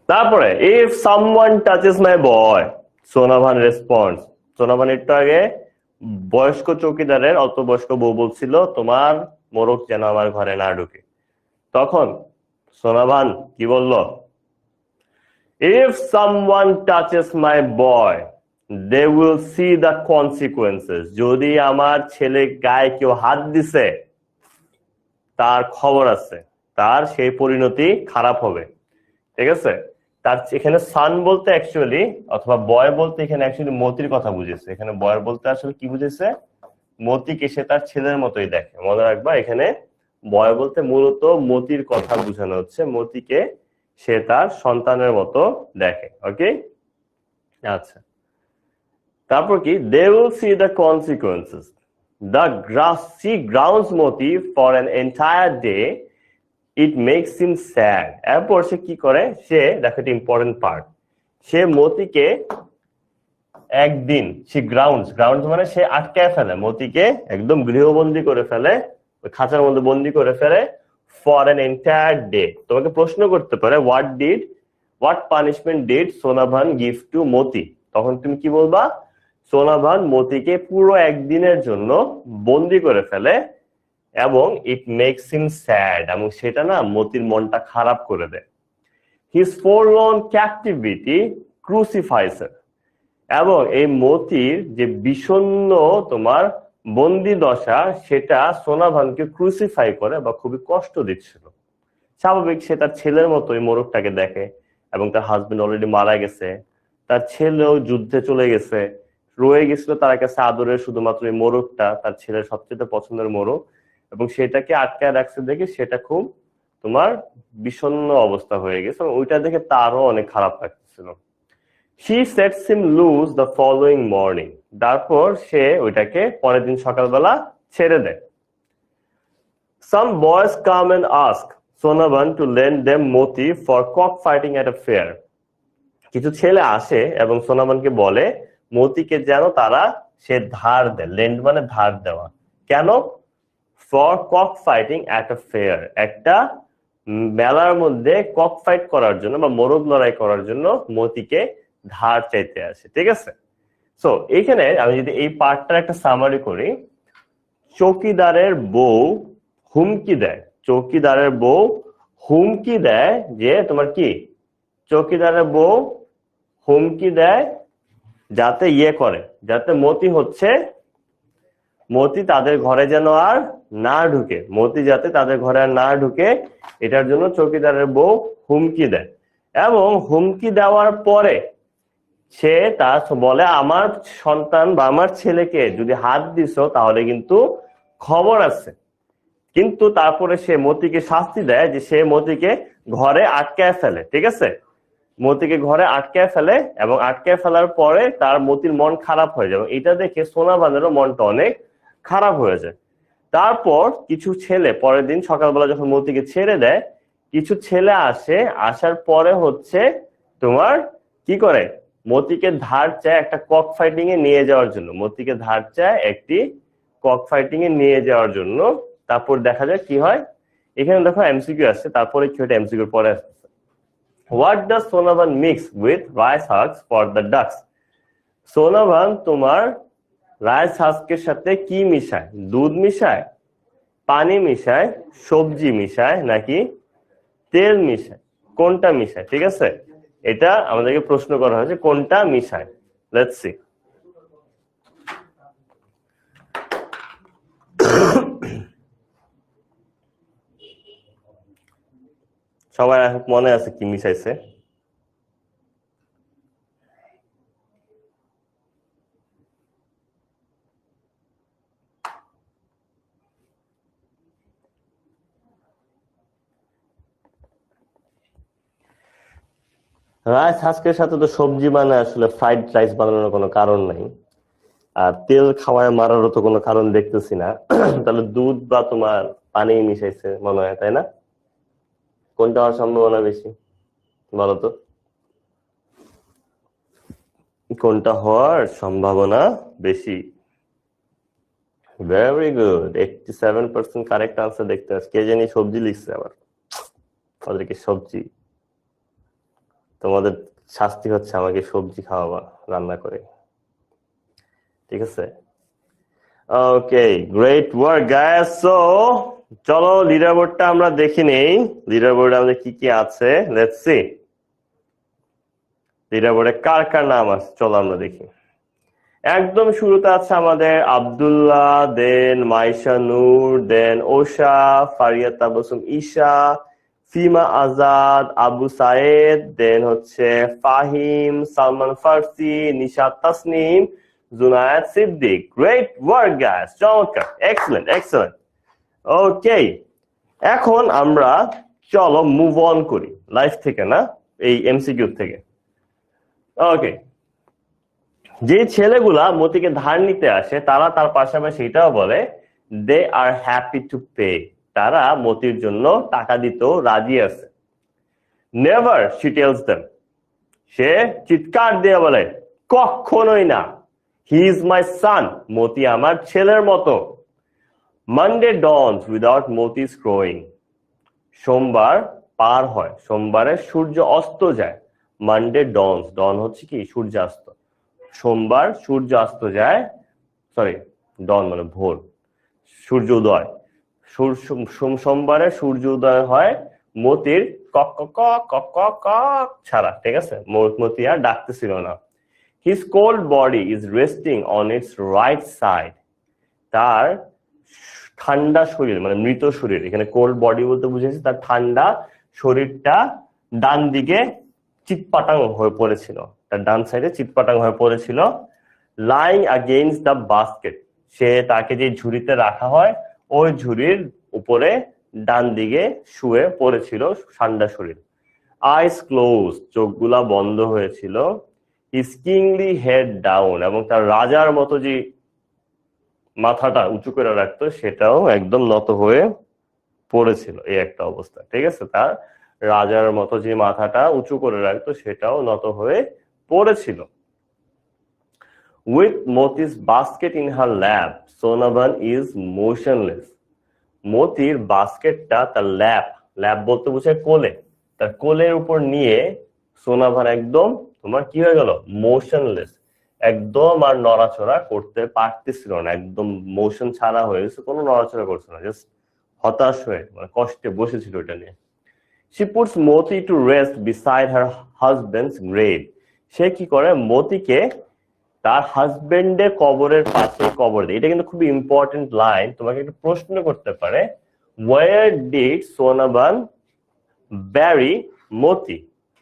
তারপরে if someone touches my boy, Sonavan response. Sonavan একটু আগে বয়স্ক চৌকিদারের অল্প বয়স্ক বউ বলছিল তোমার মোরগ যেন আমার ঘরে না ঢুকে। তখন সোনাভান কি বলল? If someone touches my boy they will see the consequences. যদি আমার ছেলে গায়ে কেউ হাত দিছে তার খবর আছে, তার সেই পরিণতি খারাপ হবে। ঠিক আছে, তার এখানে সান বলতে অ্যাকচুয়ালি অথবা বয় বলতে এখানে অ্যাকচুয়ালি মতির কথা বুঝেছে। এখানে বয় বলতে আসলে কি বুঝেছে? মতিকে সে তার ছেলের মতোই দেখে। মনে রাখবা, এখানে বয় বলতে মূলত মতির কথা বোঝানো হচ্ছে, মতিকে সে তার সন্তানের মতো দেখে। ওকে, আচ্ছা। তারপর কি? They will see the consequences. she grounds Moti for an entire day. It makes him sad. এরপর সে কি করে? সে, দেখো এটা ইম্পর্টেন্ট পার্ট, সে মতিকে একদিন, সে গ্রাউন্ডস মানে সে আটকায় ফেলে, মতিকে একদম গৃহবন্দী করে ফেলে, ওই খাঁচার মধ্যে বন্দী করে ফেলে ফর অ্যান এন্টায়ার ডে। তোমাকে প্রশ্ন করতে পারে what punishment did Sonavan give to Moti? তখন তুমি কি বলবা? সোনাভান মতিকে পুরো একদিনের জন্য বন্দী করে ফেলে এবং ইট মেক্স হিম স্যাড, এবং সেটা না মতির মনটা খারাপ করে দেয়। হিজ ফরলর্ন ক্যাপটিভিটি ক্রুসিফাইস হিম। এবং এই মতির যে বিষণ্ণ তোমার বন্দি দশা, সেটা সোনাভানকে ক্রুসিফাই করে বা খুবই কষ্ট দিচ্ছিল। স্বাভাবিক, সে তার ছেলের মতো এই মোরগটাকে দেখে, এবং তার হাজবেন্ড অলরেডি মারা গেছে, তার ছেলেও যুদ্ধে চলে গেছে, রয়ে গেছিল তার কাছে আদরের শুধুমাত্র এই মোরগটা, তার ছেলের সবচেয়ে পছন্দের মোরগ, এবং সেটাকে আটকায় রাখছে দেখে সেটা খুব তোমার বিষণ্ণ অবস্থা হয়ে গেছে, এবং ওইটা দেখে তারও অনেক খারাপ লাগতেছিল। She sets him loose the following morning. তারপর সে ওইটাকে পরের দিন সকালবেলা ছেড়ে দেয়। Some boys come and ask Sonavan to lend them moti for cockfighting at a fair. কিছু ছেলে আসে এবং সোনাভানকে বলে মতিকে যেন তারা সে ধার দেয়। লেন্ড মানে ধার দেওয়া। কেন? For cock fighting at a fair, একটা মেলার মধ্যে কক ফাইট করার জন্য বা মোরগ লড়াই করার জন্য মতিকে ধার চাইতে আসে। ঠিক আছে, সো এইখানে আমি যদি এই পার্টটার একটা সামারি করি, চৌকিদারের বউ হুমকি দেয়, চৌকিদারের বউ হুমকি দেয় যে তোমার কি, চৌকিদারের বউ হুমকি দেয় যাতে ইয়ে করে, যাতে মতি হচ্ছে মতি তাদের ঘরে যেন আর না ঢুকে, মতি যাতে তাদের ঘরে আর না ঢুকে এটার জন্য চৌকিদারের বউ হুমকি দেয়। এবং হুমকি দেওয়ার পরে সে তার বলে আমার সন্তান বা আমার ছেলেকে যদি হাত দিছো তাহলে কিন্তু খবর আছে। কিন্তু তারপরে সে মতিকে শাস্তি দেয় যে সে মতিকে ঘরে আটকায় ফেলে, ঠিক আছে, মতিকে ঘরে আটকায় ফেলে এবং আটকায় ফেলার পরে তার মতির মন খারাপ হয়ে যায়। এটা দেখে সোনাবানেরও মনটা অনেক খারাপ হয়ে যায়। তারপর কিছু ছেলে পরের দিন সকালবেলা যখন মতিকে ছেড়ে দেয়, কিছু ছেলে আসে, আসার পরে হচ্ছে তোমার কি করে মতিকে ধার চায় একটা কক ফাইটিং এ নিয়ে যাওয়ার জন্য, মতিকে ধার চায় একটি কক ফাইটিং এ নিয়ে যাওয়ার জন্য। তারপর দেখা যায় কি হয়, এখানে দেখো এমসিকিউ আসছে, তারপরে কি হয় এমসিকিউর পরে আসছে। What does Sonavan mix with rice husks for the ducks? Sonavan তোমার রাইস হাস্কের সাথে কি মিশায়? দুধ মিশায়, পানি মিশায়, সবজি মিশায়, নাকি তেল মিশায়? কোনটা মিশায়? ঠিক আছে, এটা আমাদেরকে প্রশ্ন করা হয়েছে কোনটা মিশায়। Let's see. সবাই মনে আছে কি মিশাইছে? রাইস হাস্কের সাথে তো সবজি বানায়, আসলে ফ্রাইড রাইস বানানোর কোনো কারণ নাই। আর তেল খাওয়ায় মারারও তো কোনো কারণ দেখতেছি না। তাহলে দুধ বা তোমার পানি মিশাইছে মনে হয়, তাই না? কোনটা হওয়ার সম্ভাবনা বেশি বলতো? কোনটা হওয়ার সম্ভাবনা বেশি? ভেরি গুড, 87% কারেক্ট আনসার দেখতে পাচ্ছি। কে জানি সবজি লিখছে আবার, ওদেরকে সবজি, তোমাদের শাস্তি হচ্ছে আমাকে সবজি খাওয়াবা রান্না করে, ঠিক আছে? ওকে, গ্রেট ওয়ার্ক গাইস। সো চলো লিডার বোর্ডটা আমরা দেখি নেই, লিডার বোর্ডে আমাদের কি কি আছে। লেটস সি লিডার বোর্ডে কার কার নাম আছে, চলো আমরা দেখি। একদম শুরুতে আছে আমাদের আব্দুল্লাহ, দেন মাইশা নূর, দেন ওশা, ফারিয়া তাবাসুম ঈশা, ফিমা আজাদ, আবু সায়েদ, দেন হচ্ছে Fahim, Salman Farsi, Nishat Tasnim, Junaid Siddique. Great work guys, চমৎকার, এক্সেলেন্ট এক্সেলেন্ট। ওকে, এখন আমরা চলো মুভ অন করি লাইফ থেকে, না এই এমসিকিউ থেকে। ওকে, যে ছেলেগুলা মতিকে ধার নিতে আসে তারা তার পাশাপাশি এটাও বলে দে আর হ্যাপি টু পে, তারা মতির জন্য টাকা দিতেও রাজি আছে। নেভার শি টেলস দেম, সে চিৎকার দিয়ে বলে কখনোই না, হি ইজ মাই সান, মতি আমার ছেলের মতো। মানডে ডনস উইদাউট মতিস ক্রোয়িং, সোমবার পার হয়, সোমবারে সূর্য অস্ত যায়। মানডে ডনস, ডন হচ্ছে কি সূর্যাস্ত, সোমবার সূর্য অস্ত যায়, সরি ডন মানে ভোর, সূর্য উদয়, সোমবারে সূর্য উদয় হয় মতির কক কক কক কক কক ছাড়া, ঠিক আছে, মতি আর ডাকতেছিল না। His cold body is resting on its right side, তার ঠান্ডা শরীর মানে মৃত শরীর, এখানে কোল্ড বডি বলতে বুঝেছি তার ঠান্ডা শরীরটা ডান দিকে চিৎপাটাং হয়ে পড়েছিল, তার ডান সাইডে চিৎপাটাং হয়ে পড়েছিল। লাইং আগেইনস্ট দ্য বাস্কেট, সে তাকে যে ঝুড়িতে রাখা হয় ওই ঝুড়ির উপরে ডান দিকে শুয়ে পড়েছিল ঠান্ডা শরীর। আইস ক্লোজ, চোখগুলা বন্ধ হয়েছিল। হিজ কিংলি হেড ডাউন, এবং তার রাজার মতো যে মাথাটা উঁচু করে রাখতো সেটাও একদম নত হয়ে পড়েছিল, এই একটা অবস্থা, ঠিক আছে, তার রাজার মতো যে মাথাটা উঁচু করে রাখতো সেটাও নত হয়ে পড়েছিল। With মতিস basket in her lap, Sonavan is motionless, মতির বাস্কেটটা তার ল্যাপ, ল্যাপ বলতে বোঝায় কোলে, তার কোলের উপর নিয়ে সোনাভান একদম তোমার কি হয়ে গেল, মোশনলেস, একদম আর নড়াচড়া করতে পারতেছিল না, একদম মোশন ছাড়া হয়ে গেছে, কোনো নড়াচড়া করছে না, জাস্ট হতাশ হয়ে মানে কষ্টে বসেছিল এটা নিয়ে। She puts Moti to rest beside her husband's grave, সে কি করে মতিকে তার হাজবেন্ডের কবরের পাশে কবর দেয়। এটা কিন্তু খুব ইম্পর্টেন্ট লাইন, তোমাকে একটা প্রশ্ন করতে পারে, where did Sonaban bury Moti?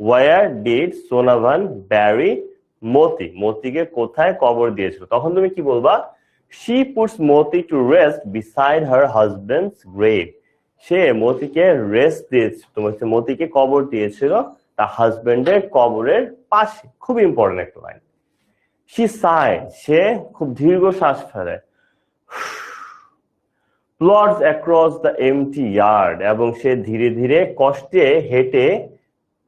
where did Sonaban bury মতি? মতিকে কোথায় কবর দিয়েছিল? তখন তুমি কি বলবা? she puts Moti to rest beside her husband's grave. সে মতিকে রেস্ট দিয়েছে, তোমাকে মতিকে কবর দিয়েছিল তার হাজবেন্ডের কবরের পাশে। খুব ইম্পর্টেন্ট একটা লাইন। she sighed, সে খুব দীর্ঘ শ্বাস ফেলে, plods across the empty yard, এবং সে ধীরে ধীরে কষ্টে হেঁটে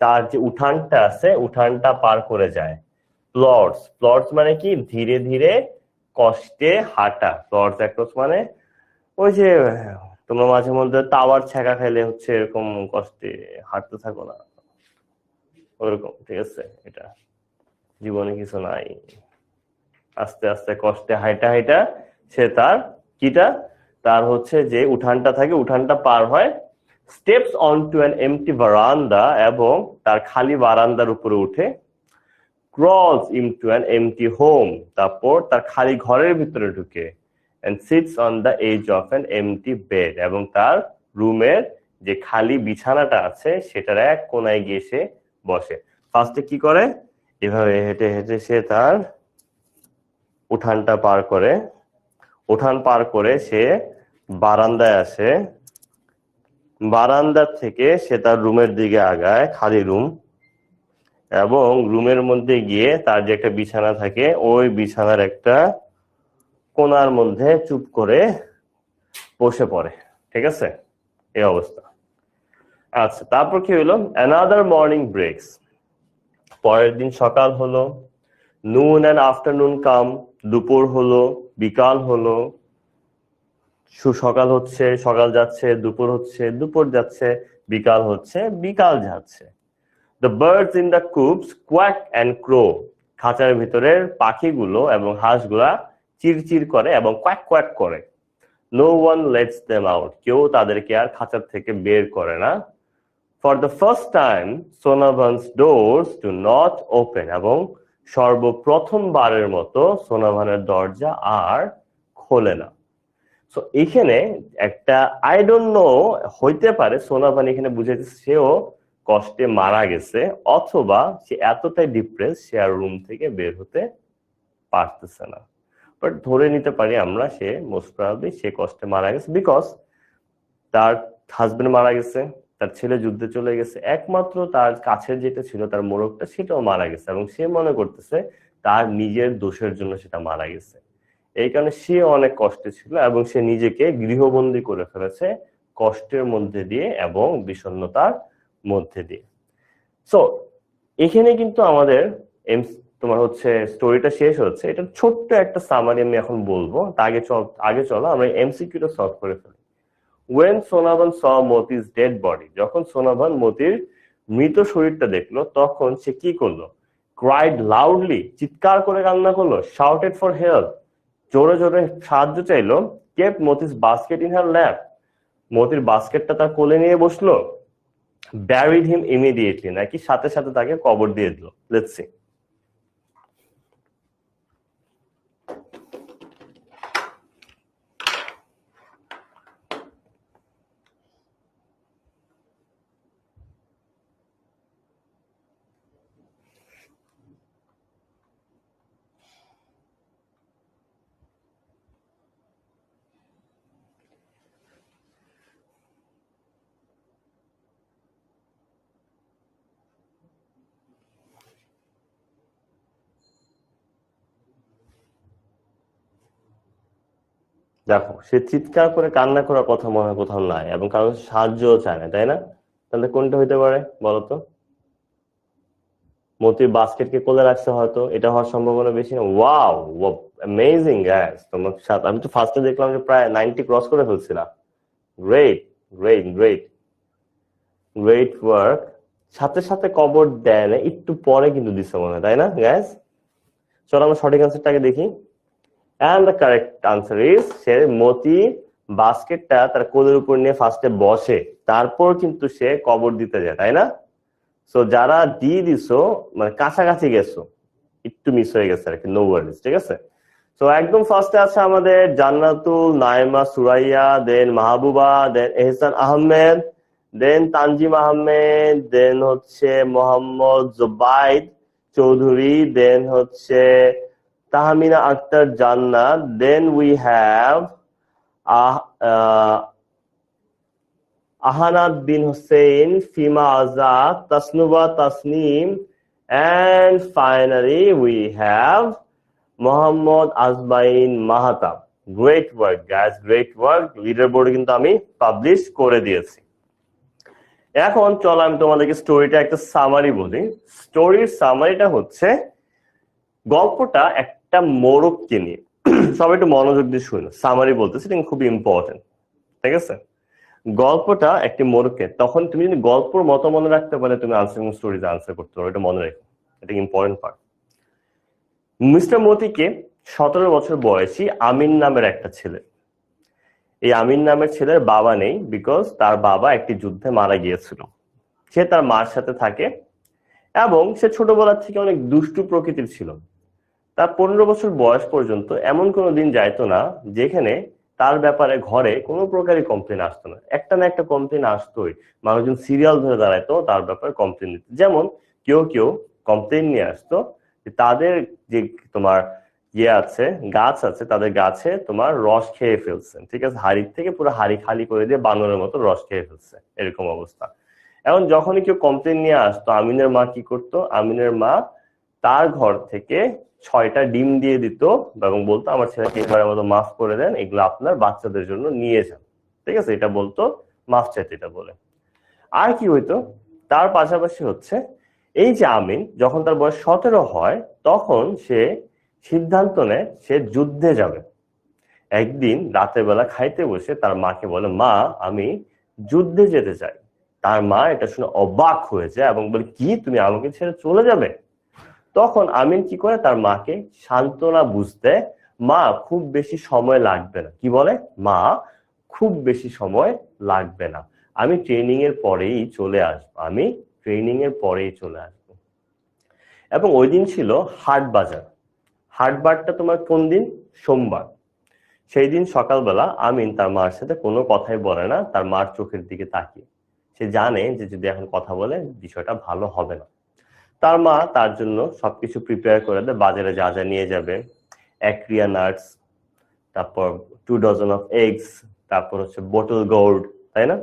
তার যে উঠানটা আছে উঠানটা পার করে যায়। প্লটস মানে কি? ধীরে ধীরে কষ্টে হাঁটা। প্লটস অ্যাক্রস মানে ওই যে তোমরা মাঝে মধ্যে টাওয়ার ছেঁকা খাইলে হচ্ছে এরকম কষ্টে হাঁটতে থাকো না, ওরকম। ঠিক আছে, এটা জীবনে কিছু নাই, আস্তে আস্তে কষ্টে হাইটা হাইটা সে তার কিটা তার হচ্ছে যে উঠানটা থাকে উঠানটা পার হয়। Steps on to an empty veranda, এবং তার খালি বারান্দার উপরে উঠে। Crawls into an empty home, তারপর তার খালি ঘরের ভিতরে ঢুকে। And sits on the edge of an empty bed, এবং তার রুমের যে খালি বিছানাটা আছে সেটার এক কোনায় গিয়ে সে বসে। ফার্স্টে কি করে? এভাবে হেঁটে হেঁটে সে তার উঠানটা পার করে, উঠান পার করে সে বারান্দায় আসে, বারান্দা থেকে সে তার রুমের দিকে আগায়, খালি রুম, এবং রুমের মধ্যে গিয়ে তার যে একটা বিছানা থাকে ওই বিছানার একটা কোনার মধ্যে চুপ করে বসে পড়ে। ঠিক আছে, এই অবস্থা। আচ্ছা, তারপর কি হলো? অ্যানাদার মর্নিং ব্রেকস, পরের দিন সকাল হলো। নুন অ্যান্ড আফটারনুন কাম, দুপুর হলো, বিকাল হলো। সকাল হচ্ছে, সকাল যাচ্ছে, দুপুর হচ্ছে, দুপুর যাচ্ছে, বিকাল হচ্ছে, বিকাল যাচ্ছে। The birds in the coops quack and crow, খাঁচার ভিতরের পাখিগুলো এবং হাঁসগুলা চিরচির করে এবং কোয়াক কোয়াক করে। No one lets them out, কেউ তাদেরকে আর খাঁচার থেকে বের করে না। For the first time, Sonavan's doors do not open, এবং সর্বপ্রথমবারের মতো সোনাভানের দরজা আর খোলে না। সো এখানে একটা আই ডোন্ট নো, হইতে পারে সোনাভান এখানে বুঝাইছে সেও কষ্টে মারা গেছে, অথবা সে এতটাই ডিপ্রেস সে আর রুম থেকে বের হতে পারতেছে না। বাট ধরে নিতে পারি আমরা সে মোস্ট প্রবাবলি সে কষ্টে মারা গেছে, বিকজ তার হাজবেন্ড মারা গেছে, তার ছেলে যুদ্ধে চলে গেছে, একমাত্র তার কাছের যেটা ছিল তার মোরগটা সেটাও মারা গেছে, এবং সে মনে করতেছে তার নিজের দোষের জন্য সেটা মারা গেছে। এই কারণে সে অনেক কষ্টে ছিল এবং সে নিজেকে গৃহবন্দী করে ফেলেছে কষ্টের মধ্যে দিয়ে এবং বিষণ্ণতার মধ্যে দিয়ে। সো এখানে কিন্তু আমাদের তোমার হচ্ছে স্টোরিটা শেষ হচ্ছে। এটা ছোট্ট একটা সামারি আমি এখন বলবো, আগে চলো আমরা এমসিকিউটা সলভ করে ফেলি। When Sonavan saw Moti's dead body, যখন সোনাভান মতির মৃত শরীরটা দেখলো তখন সে কি করলো? Cried loudly, চিৎকার করে কান্না করলো। Shouted for help, জোরে জোরে সাহায্য চাইলো। Kept Moti's basket in her lap, মতির বাস্কেটটা তার কোলে নিয়ে বসলো। Buried him immediately, নাকি সাথে সাথে তাকে কবর দিয়ে দিল। Let's see. দেখো, সে চিৎকার করে কান্না করার কথা মনে হয় কোথাও নাই, এবং কারোর সাহায্যও চায় না, তাই না? তাহলে কোনটা হইতে পারে বলতো? মতির বাস্কেটকে কোলে রাখছে, হয়তো এটা হওয়ার সম্ভাবনা বেশি না। ওয়াও, অ্যামেজিং গাইস, তোমার সাথে আমি তো ফার্স্টে দেখলাম যে প্রায় 90 ক্রস করে ফেলছিলাম। Great great great great work. সাথে সাথে কবর দেয় না, একটু পরে কিন্তু দিচ্ছে মনে হয়, তাই না গাইস? চলো আমরা সঠিক আনসারটাকে দেখি। And the correct answer is, সে মতি বাস্কেটটা তার কোলের উপর নিয়ে ফার্স্টে বসে, তারপর কিন্তু সে কবর দিতে যায়, তাই না? সো যারা দিয়ে দিছো মানে কাছাকাছি গেছো, একটু মিস হয়ে গেছে আর কি, নো ওয়ারিজ, ঠিক আছে। তো একদম ফার্স্টে আছে আমাদের জান্নাতুল নাইমা সুরাইয়া, দেন মাহবুবা, দেন এহসান আহমেদ, দেন তানজিম আহমেদ, দেন হচ্ছে মোহাম্মদ জুবাইদ চৌধুরী, দেন হচ্ছে Tahmina Akter Jannat, then we have Ahanad Bin Hossain, Fima Azad, Tasnuva Tasnim, and finally we have Mohammad আজমাইন Mahtab. Great work guys, great work. Leader বোর্ডে কিন্তু আমি পাবলিশ করে দিয়েছি। এখন চলো আমি তোমাদেরকে স্টোরিটা একটা সামারি বলি। স্টোরির সামারিটা হচ্ছে গল্পটা একটা মোরগকে নিয়ে। সবাই একটু মনোযোগ দিয়ে শুনো, সামারি বলতেছি, এটা খুবই ইম্পর্টেন্ট, ঠিক আছে। গল্পটা একটি মোরগকে, তখন তুমি যদি গল্পর মতো মনে রাখতে পারলে তুমি আনসারিং স্টোরিজ আনসার করতে পারো, এটা মনে রেখো, এটা ইম্পর্টেন্ট পার্ট। মিস্টার মতিকে 17 বছর বয়সী আমিন নামের একটা ছেলে। এই আমিন নামের ছেলের বাবা নেই, বিকজ তার বাবা একটি যুদ্ধে মারা গিয়েছিল। সে তার মার সাথে থাকে এবং সে ছোটবেলা থেকে অনেক দুষ্টু প্রকৃতির ছিল। তার 15 বছর বয়স পর্যন্ত এমন কোনো দিন যাইতো না যেখানে তার ব্যাপারে ঘরে কোনো প্রকারই কমপ্লেন আসতো না। একটা না একটা কমপ্লেন আসতোই, মানুষজন সিরিয়াল ধরে দাঁড়াইতো তার ব্যাপারে কমপ্লেন দিতে। যেমন কেউ কেউ কমপ্লেন নিয়ে আসতো তাদের যে তোমার আছে, গাছ আছে, তাদের গাছে তোমার রস খেয়ে ফেলছে, ঠিক আছে, হাড়ির থেকে পুরো হাড়ি খালি করে দিয়ে বানরের মতো রস খেয়ে ফেলছে, এরকম অবস্থা। এখন যখনই কেউ কমপ্লেন নিয়ে আসতো, আমিনের মা কি করতো, আমিনের মা তার ঘর থেকে 6টা ডিম দিয়ে দিত এবং বলতো আমার ছেলেকে এবারের মতো মাফ করে দেন, এগুলো আপনার বাচ্চাদের জন্য নিয়ে যান, ঠিক আছে, এটা বলতো, মাফ চাইতে এটা বলে। আর কি হইতো, তার পাশাপাশি হচ্ছে এই যে আমিন যখন তার বয়স 17 হয় তখন সে সিদ্ধান্ত নেয় সে যুদ্ধে যাবে। একদিন রাতের বেলা খাইতে বসে তার মাকে বলে, মা আমি যুদ্ধে যেতে চাই। তার মা এটা শুনে অবাক হয়ে যায় এবং বলে, কি তুমি আমাকে ছেড়ে চলে যাবে? তখন আমিন কি করে, তার মাকে সান্ত্বনা বুঝতে, মা খুব বেশি সময় লাগবে না, কি বলে, মা খুব বেশি সময় লাগবে না, আমি ট্রেনিং এর পরেই চলে আসবো, আমি ট্রেনিং এর পরেই চলে আসবো। এবং ওই দিন ছিল হাট বাজার। হাট বারটা তোমার কোন দিন? সোমবার। সেই দিন সকালবেলা আমিন তার মার সাথে কোনো কথাই বলে না, তার মার চোখের দিকে তাকিয়ে। সে জানে যে যদি এখন কথা বলে বিষয়টা ভালো হবে না। তার মা তার জন্য সবকিছু প্রিপেয়ার করে দেয়, বাজারে যা যা নিয়ে যাবে, অ্যাক্রিয়া নাটস, তারপর 2 ডজন অফ এগস, তারপর হচ্ছে বোটল গোল্ড, তাই না,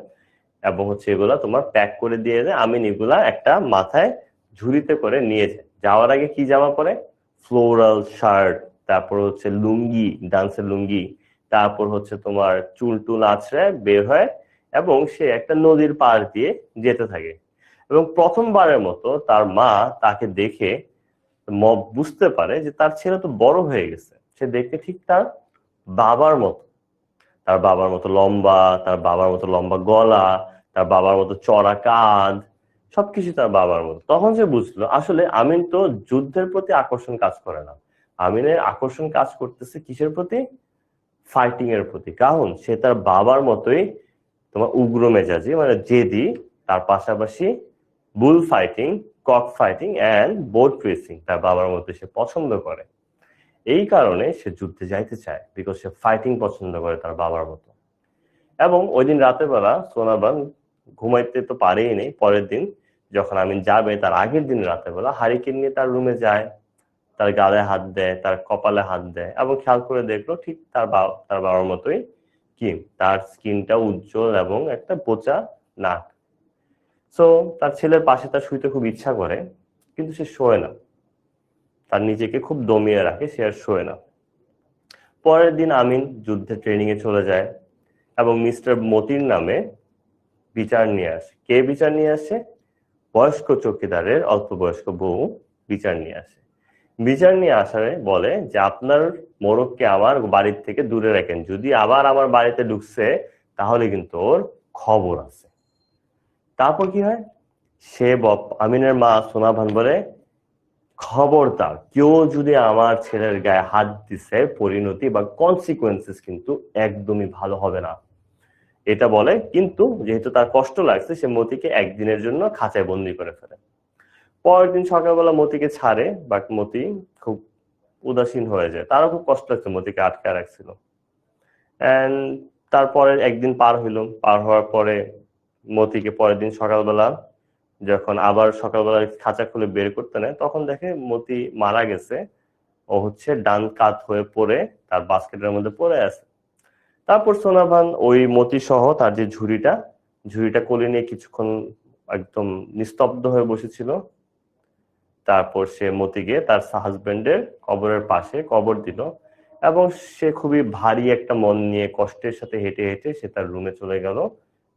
এবং হচ্ছে এগুলা তোমার প্যাক করে দিয়ে দেয়। আমিন এগুলা একটা মাথায় ঝুড়িতে করে নিয়ে যায়। যাওয়ার আগে কি জামা পরে? ফ্লোরাল শার্ট, তারপর হচ্ছে লুঙ্গি, ডান্সের লুঙ্গি, তারপর হচ্ছে তোমার চুল টুল আছড়ে বের হয় এবং সে একটা নদীর পাড় দিয়ে যেতে থাকে। এবং প্রথমবারের মতো তার মা তাকে দেখে বুঝতে পারে যে তার ছেলে তো বড় হয়ে গেছে। সে দেখতে ঠিক তার বাবার মতো, তার বাবার মতো লম্বা, তার বাবার মতো লম্বা গলা, তার বাবার মতো চড়া কাঁধ, সবকিছু তার বাবার মতো। তখন সে বুঝলো আসলে আমিন তো যুদ্ধের প্রতি আকর্ষণ কাজ করে না, আমিনের আকর্ষণ কাজ করতেছে কিসের প্রতি? ফাইটিং এর প্রতি। কারণ সে তার বাবার মতোই তোমার উগ্র মেজাজি, মানে জেদি, তার পাশাপাশি bull fighting, cock fighting and boat racing তার বাবার মতো সে পছন্দ করে। এই কারণে সে যুদ্ধে যাইতে চায়, বিকজ সে ফাইটিং পছন্দ করে তার বাবার মতো। এবং ওই দিন রাতের বেলা সোনাবান ঘুমাইতে তো পারেই নেই। পরের দিন যখন আমিন যাবে, তার আগের দিন রাতের বেলা হারিকেন নিয়ে তার রুমে যায়, তার গালে হাত দেয়, তার কপালে হাত দেয় এবং খেয়াল করে দেখলো ঠিক তার বাবার মতোই কি, তার স্কিনটা উজ্জ্বল এবং একটা বোচা নাক। সো তার ছেলের পাশে তার শুইতে খুব ইচ্ছা করে, কিন্তু সে শোয় না, তার নিজেকে খুব দমিয়ে রাখে, সে আর শোয় না। পরের দিন আমিন যুদ্ধে ট্রেনিং এ চলে যায় এবং মিস্টার মতির নামে বিচার নিয়ে আসে। কে বিচার নিয়ে আসে? বয়স্ক চৌকিদারের অল্প বয়স্ক বউ বিচার নিয়ে আসে। বিচার নিয়ে আসারে বলে যে আপনার মোরগকে আমার বাড়ির থেকে দূরে রাখেন, যদি আবার আমার বাড়িতে ঢুকছে তাহলে কিন্তু ওর খবর আছে। তারপর কি হয়, সে আমিনের মা সোনাভান বলে, খবরদার কেউ যদি আমার ছেলের গায়ে হাত দিছে, পরিণতি বা কনসিকুয়েন্সেস কিন্তু একদমই ভালো হবে না, এটা বলে। কিন্তু যেহেতু তার কষ্ট লাগছে, সে মতিকে একদিনের জন্য খাঁচায় বন্দি করে ফেলে। পরের দিন সকালবেলা মতিকে ছাড়ে, বাট মতি খুব উদাসীন হয়ে যায়, তারও খুব কষ্ট লাগছে, মতিকে আটকায় রাখছিল। এন্ড তারপরে একদিন পার হওয়ার পরে মতিকে পরের দিন সকালবেলা যখন আবার সকালবেলা খাঁচা খুলে বের করতে নেয়, তখন দেখে মতি মারা গেছে, ও হচ্ছে ডান কাত হয়ে পড়ে তার বাস্কেটের মধ্যে পড়ে আছে। তারপর সোনাভান ওই মতি সহ তার যে ঝুড়িটা কোলে নিয়ে কিছুক্ষণ একদম নিস্তব্ধ হয়ে বসেছিল। তারপর সে মতিকে তার হাজবেন্ডের কবরের পাশে কবর দিল, এবং সে খুবই ভারী একটা মন নিয়ে কষ্টের সাথে হেঁটে হেঁটে সে তার রুমে চলে গেল,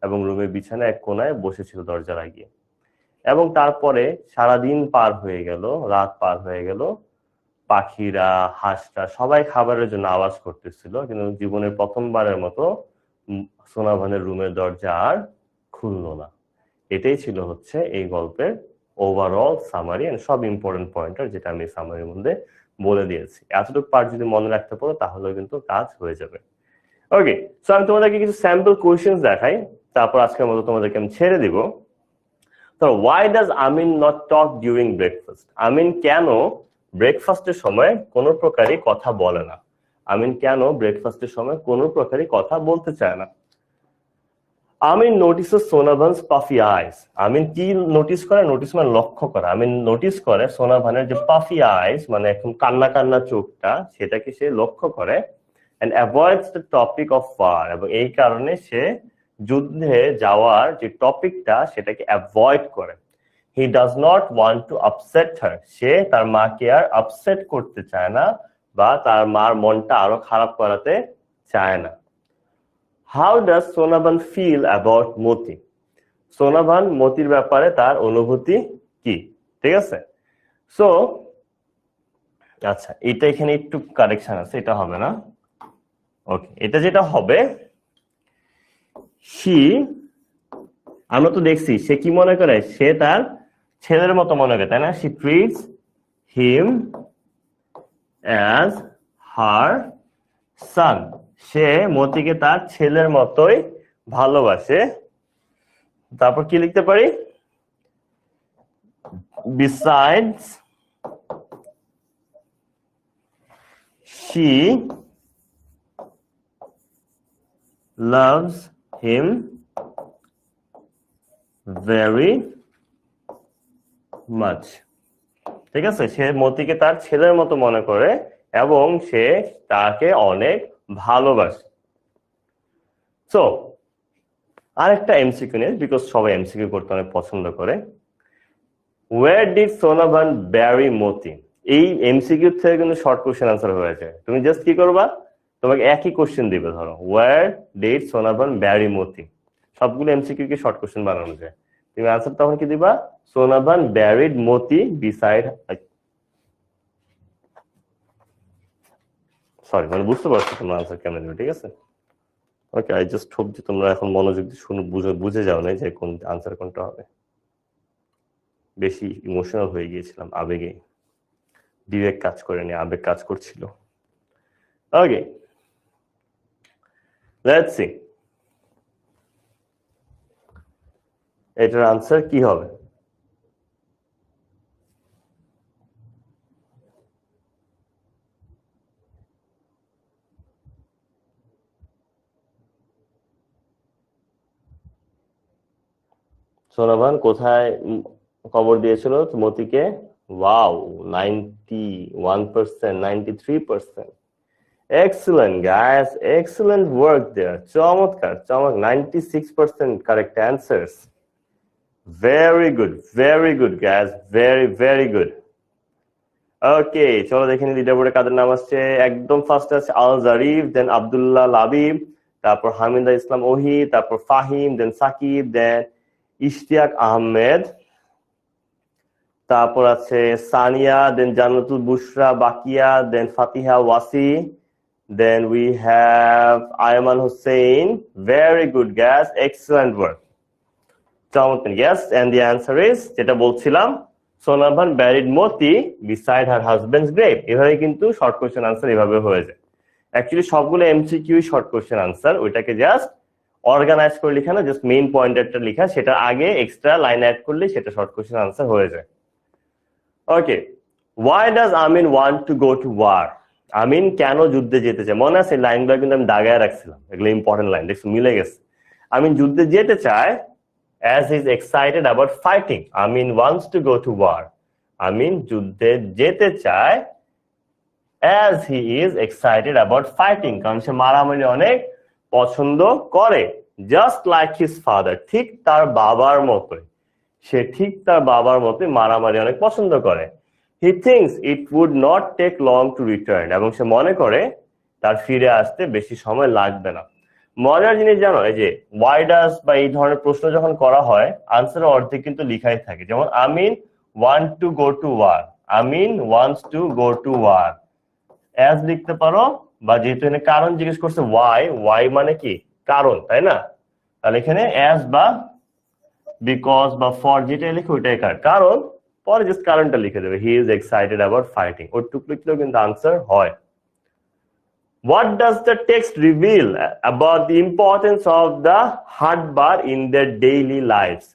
এবং রুমের বিছানায় এক কোনায় বসেছিল দরজা লাগিয়ে। এবং তারপরে সারাদিন পার হয়ে গেল, রাত পার হয়ে গেল, পাখিরা হাঁসটা সবাই খাবারের জন্য আওয়াজ করতেছিল, কিন্তু জীবনের প্রথমবারের মতো সোনাভানের রুমের দরজা আর খুললো না। এটাই ছিল হচ্ছে এই গল্পের ওভারঅল সামারি এন্ড সব ইম্পর্টেন্ট পয়েন্টার, যেটা আমি সামারির মধ্যে বলে দিয়েছি। এতটুকু পার্ট যদি মনে রাখতে পারো তাহলে কিন্তু কাজ হয়ে যাবে। ওকে, সো আমি তোমাদেরকে কিছু স্যাম্পল কোয়েশ্চেন্স দেখাই, তারপর আজকের মতো তোমাদেরকে আমি ছেড়ে দিব। তো why does Amin not talk during breakfast? Amin কেন ব্রেকফাস্টের সময় কোনো প্রকারই কথা বলে না? আমিন কেন ব্রেকফাস্টের সময় কোনো প্রকারই কথা বলতে চায় না? আমিন নোটিসেস সোনাভানস পাফি আইস। আমিন কি নোটিস করে? নোটিস মানে লক্ষ্য করা। আমিন নোটিস করে সোনাভানের যে পাফি আইস, মানে একদম কান্না কান্না চোখটা, সেটাকে সে লক্ষ্য করে and avoids the topic of war, এবং এই কারণে সে যুদ্ধে যাওয়ার যে টপিকটা সেটাকে অ্যাভয়েড করে। He does not want to upset her, সে তার মাকে আর আপসেট করতে চায় না বা তার মার মনটা আরো খারাপ করাতে চায় না। How does Sonavan feel about Moti? Sonavan মতির ব্যাপারে তার অনুভূতি কি? ঠিক আছে, সো আচ্ছা, এটা এখানে একটু কারেকশন আছে, এটা হবে না। ওকে, এটা যেটা হবে, আমরা তো দেখছি সে কি মনে করে, সে তার ছেলের মতো মনে করে, তাই না? She treats him as her son, সে মতিকে তার ছেলের মতোই ভালোবাসে। তারপর কি লিখতে পারি? Besides she loves him very much. ঠিক আছে, সে মতিকে তার ছেলের মতো মনে করে এবং সে তাকে অনেক ভালোবাসে। সো আরেকটা এমসিকিউ নিয়ে, বিকজ সবাই এমসিকিউ করতে অনেক পছন্দ করে। Where did সোনাভান bury মতি? এই এমসিকিউ থেকে কিন্তু শর্ট কোশ্চেন আনসার হয়ে যায়। তুমি জাস্ট কি করবা, তোমাকে একই কোশ্চেন দিবে, ধরো ওয়ার ডিড সোনাভান bury মতি, সবগুলো এমসিকিউ কে শর্ট কোশ্চেন বানানো যায়। তুমি আনসার তখন কি দিবা? সোনাভান ব্যারিড মতি বিসাইড, সরি, মানে বুঝতে পারছো তোমরা আনসার কেমন দিবে, ঠিক আছে? ওকে, আই জাস্ট হোপ যে তোমরা এখন মনোযোগ দিয়ে শুনে বুঝে যাও না যে কোন আনসার কোনটা হবে। বেশি ইমোশনাল হয়ে গিয়েছিলাম, আবেগে, বিবেক কাজ করেনি, আবেগ কাজ করছিল। ওকে, লেটস সি এটার আনসার কি হবে। সোনাভান কোথায় কবর দিয়েছিল মতিকে? Wow, 91%, 93%। Excellent guys, excellent work there. চমৎকার, 96% correct answers. Very good guys, very good. ওকে, চলো দেখে নি লিডারবোর্ডে কাদের নাম আসছে। একদম ফার্স্ট আছে আল জারিফ, দেন আব্দুল্লাহ লাবিব, তারপর হামিদা ইসলাম ওহি, তারপর ফাহিম, দেন সাকিব, দেন ইশতিয়াক আহমেদ, তারপর আছে সানিয়া, দেন জান্নাতুল বুশরা বাকিয়া, দেন ফাতিহা Wasi, then we have Ayman Hussein. Very good guys, excellent work. Yes, and the answer is, যেটা বলছিলাম, সোনাভান buried মতি beside her husband's grave. এভাবে কিন্তু শর্ট কোশ্চেন আনসার এভাবে হয়ে যায়। অ্যাকচুয়ালি সবগুলো এমসিকিউ শর্ট কোশ্চেন আনসার, ওইটাকে জাস্ট অর্গানাইজ করে লেখা না, জাস্ট মেইন পয়েন্টারটা লেখা, সেটা আগে এক্সট্রা লাইন অ্যাড করলে সেটা শর্ট কোশ্চেন আনসার হয়ে যায়। ওকে, why does Amin want to go to war? আমিন কেন যুদ্ধে যেতে চায়? মনে আছে লাইনগুলো কিন্তু আমি দাগায় রাখছিলাম, এগুলো ইম্পর্টেন্ট লাইন, দেখছো মিলে গেছে। আমিন যুদ্ধে যেতে চায় as he is excited about fighting. Amin wants to go to war. আমিন যুদ্ধে যেতে চায় as he is excited about fighting, কারণ সে মারামারি অনেক পছন্দ করে, just like his father, ঠিক তার বাবার মতোই, সে ঠিক তার বাবার মতোই মারামারি অনেক পছন্দ করে। He thinks it would not take long to return, এবং সে মনে করে তার ফিরে আসতে বেশি সময় লাগবে না। মজার জিনিস জানো, এই যে why does বা এই ধরনের প্রশ্ন যখন করা হয় আনসারের অর্ধেক কিন্তু লিখাই থাকে, যেমন আমিন want to go to war, Amin wants to go to war, as লিখতে পারো, বা যেহেতু এখানে কারণ জিজ্ঞেস করছে why মানে কি কারণ, তাই না? তাহলে এখানে as বা বিকজ বা ফর যেটা লিখে ওইটাই কারণ, পরে জাস্ট কারণটা লিখে দেবে, he is excited about fighting, ওটুকু লিখলেও কিন্তু আনসার হয়। What does the text reveal about the importance of the হাট বার in their daily lives?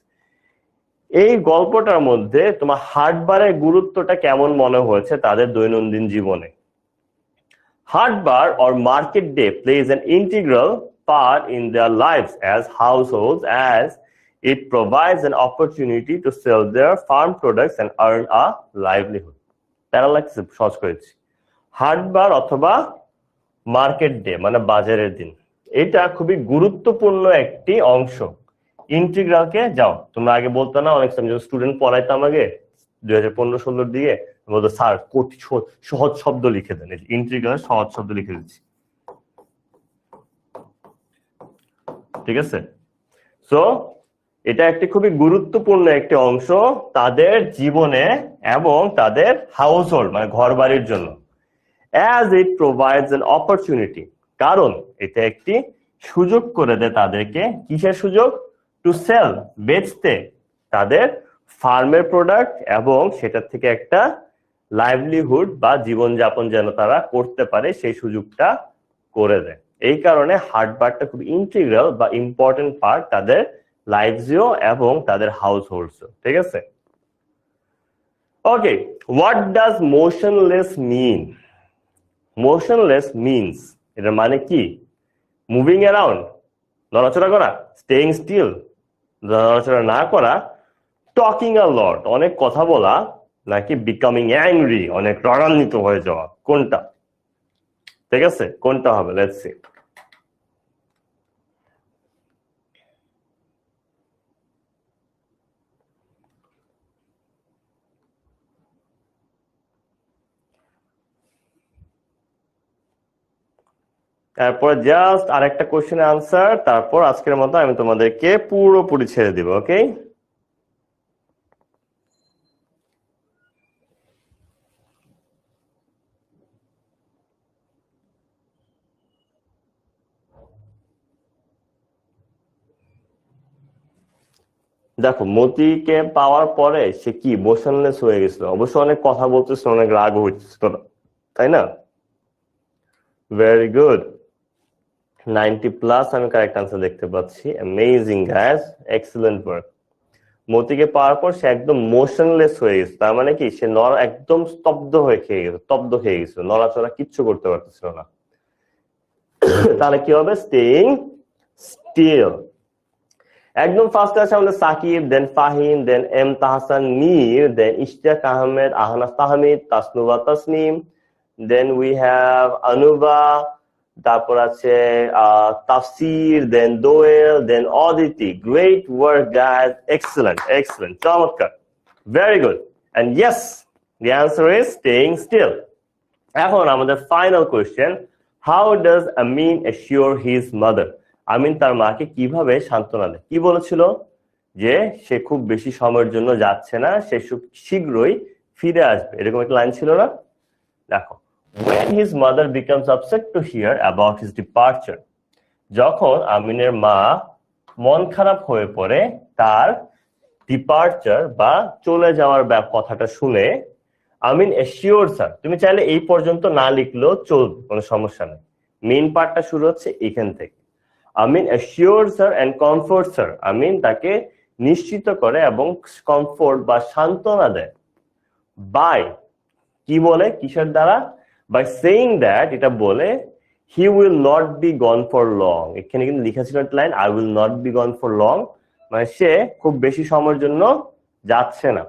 এই গল্পটার মধ্যে তোমার হাট বারের গুরুত্বটা কেমন মনে হয়েছে তাদের দৈনন্দিন জীবনে? হাট bar or market day plays an integral part in their lives as households, as it provides an opportunity to sell their farm products and earn a livelihood. তারা লাগছে সহজ করেছি, হাট বার অথবা মার্কেট ডে মানে বাজারের দিন, এটা খুবই গুরুত্বপূর্ণ একটি অংশ। ইন্টিগ্রালকে যাও তোমরা আগে বলতো না, অনেক সময় স্টুডেন্ট পড়াইতাম আগে 2015-16 দিকে, বলতো স্যার সহজ শব্দ লিখে দেন, ইন্টিগ্রাল সহজ শব্দ লিখে দিচ্ছি, ঠিক আছে? সো এটা একটি খুবই গুরুত্বপূর্ণ একটি অংশ তাদের জীবনে এবং তাদের হাউস হোল্ড মানে ঘর বাড়ির জন্য, as it provides an opportunity, কারণ এটা একটি সুযোগ করে দেয় তাদেরকে, কিসের সুযোগ? টু সেল, বেচতে তাদের ফার্মের প্রোডাক্ট, এবং সেটার থেকে একটা লাইভলিহুড বা জীবনযাপন যেন তারা করতে পারে সেই সুযোগটা করে দেয়। এই কারণে হাট বারটা খুব ইন্টিগ্রাল বা ইম্পর্টেন্ট পার্ট তাদের লাইভসও এবং তাদের হাউস হোল্ডসও, ঠিক আছে? Okay, what does motionless mean? Motionless means, এটার মানে কি? মুভিং অ্যারাউন্ড, নড়াচড়া করা, স্টেইং স্টিল, নড়াচড়া না করা, টকিং আ লট, অনেক কথা বলা, নাকি বিকামিং অ্যাংরি, অনেক রাগান্বিত হয়ে যাওয়া, কোনটা? ঠিক আছে, কোনটা হবে? Let's see. তারপর জাস্ট আরেকটা কোশ্চেনের আনসার, তারপর আজকের মতো আমি তোমাদেরকে পুরোপুরি ছেড়ে দিব। ওকে, দেখো মতিকে পাওয়ার পরে সে কি মোশনলেস হয়ে গেছিল, অবশ্য অনেক কথা বলতেছিল, অনেক রাগ হচ্ছিল, তাই না? ভেরি গুড, 90+ আমি কারেক্ট আনসার দেখতে পাচ্ছি। Amazing guys, excellent work. মতিকে পাওয়ার পর সে একদম মোশনলেস হয়ে গেছে, তার মানে কি সে একদম স্তব্ধ হয়ে গেছিল, নড়াচড়া কিচ্ছু করতে পারতেছিল না। তাহলে কি হবে? Staying still. একদম ফার্স্ট আছে আমাদের Sakib, then Fahim, then M Tahsan Mir, then Ishtiaq Ahmed, Ahnas Tahmid, Tasnuba Tasnim, then we have Anuba, তারপর আছে Tafsir, then Doel, then Aditi. Great work guys, excellent excellent, চমৎকার, very good. And yes, the answer is staying still. এখন আমাদের final question, how does Amin assure his mother? Amin তার মাকে কিভাবে সান্ত্বনা দেয়? কি বলেছিল? যে সে খুব বেশি সময়ের জন্য যাচ্ছে না, সে শীঘ্রই ফিরে আসবে, এরকম একটা লাইন ছিল না? দেখো, when his mother becomes upset to hear about his departure, যখন আমিনের মা মন খারাপ হয়ে পড়ে তার ডিপার্চার বা চলে যাওয়ার কথাটা শুনে, আমিন অ্যাসিওরস হার, তুমি চাইলে এই পর্যন্ত না লিখলেও চলবে, কোনো সমস্যা নেই, মেইন পার্টটা শুরু হচ্ছে এখান থেকে। আমিন অ্যাসিওরস হার এন্ড কমফোর্টস হার, আমিন তাকে নিশ্চিত করে এবং কমফোর্ট বা সান্ত্বনা দেয়। বাই কি বলে, কিসের দ্বারা, বাই সেইং দ্যাট, এটা বলে he will not be gone for long. এখানে কিন্তু লেখা ছিল একটা লাইন, I will not be gone for long, মানে সে খুব বেশি সময়ের জন্য যাচ্ছে না।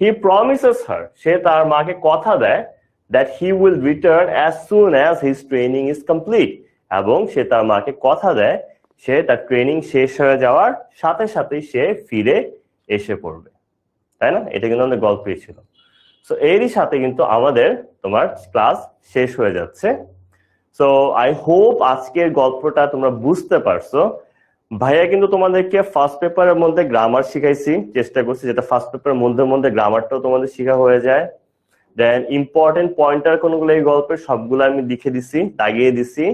হি প্রমিসেস হার, সে তার মাকে কথা দেয়, that he will return as soon as his training is complete, এবং সে তার মাকে কথা দেয় সে তার ট্রেনিং শেষ হয়ে যাওয়ার সাথে সাথেই সে ফিরে এসে পড়বে। তাই না? এটা কিন্তু আমাদের গল্পই ছিল। সো এরই সাথে কিন্তু আমাদের তোমার ক্লাস শেষ হয়ে যাচ্ছে। সো আই হোপ আজকের গল্পটা তোমরা বুঝতে পারছো। ভাইয়া কিন্তু তোমাদেরকে ফার্স্ট পেপারের মধ্যে গ্রামার শিখাইছি, চেষ্টা করছি যেটা ফার্স্ট পেপারের মধ্যে গ্রামারটাও তোমাদের শেখা হয়ে যায়। দেন ইম্পর্টেন্ট পয়েন্টার কোনগুলো এই গল্পের সবগুলো আমি লিখে দিছি, দাগিয়ে দিছি।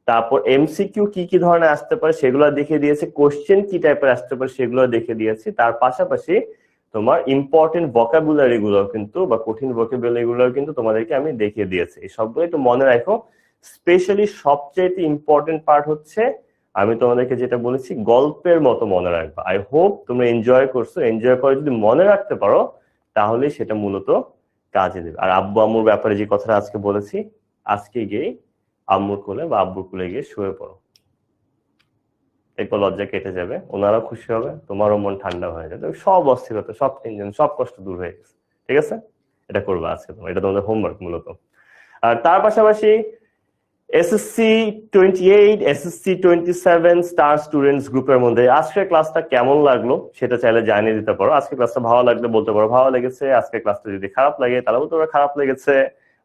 তারপর এমসিকিউ কি কি ধরনের আসতে পারে সেগুলো দেখিয়ে দিয়েছি, কোশ্চেন কি টাইপের আসতে পারে সেগুলো দেখিয়ে দিয়েছি। তার পাশাপাশি তোমার ইম্পর্টেন্ট ভোকাবুলারি গুলো কিন্তু বা কঠিন ভোকাবুলারি গুলো কিন্তু তোমাদেরকে আমি দেখিয়ে দিয়েছি। এই সবগুলো একটু মনে রাখো। স্পেশালি সবচেয়ে ইম্পর্টেন্ট পার্ট হচ্ছে আমি তোমাদেরকে যেটা বলেছি গল্পের মতো মনে রাখবা। আই হোপ তোমরা এনজয় করছো, এনজয় করে যদি মনে রাখতে পারো তাহলে সেটা মূলত কাজে দেবে। আর আব্বু আম্মুর ব্যাপারে যে কথাটা আজকে বলেছি, আজকে গিয়ে আম্মুর কোলে বা আব্বুর কোলে গিয়ে শুয়ে পড়ো, এরপর লজ্জা কেটে যাবে, ওনারাও খুশি হবে, তোমারও মন ঠান্ডা হয়ে যাবে, সব অস্থিরতা, সব টেনশন, সব কষ্ট দূর হয়ে গেছে। ঠিক আছে, এটা করবে আজকে তোমার, এটা তোমাদের হোমওয়ার্ক মূলত। আর তার পাশাপাশি এসএসসি 28, এসএসসি 27 স্টার স্টুডেন্টস গ্রুপের মধ্যে আজকের ক্লাসটা কেমন লাগলো সেটা চাইলে জানিয়ে দিতে পারো। আজকের ক্লাসটা ভালো লাগলে বলতে পারো ভালো লেগেছে, আজকের ক্লাসটা যদি খারাপ লাগে তাহলে বলতে পারো খারাপ লেগেছে।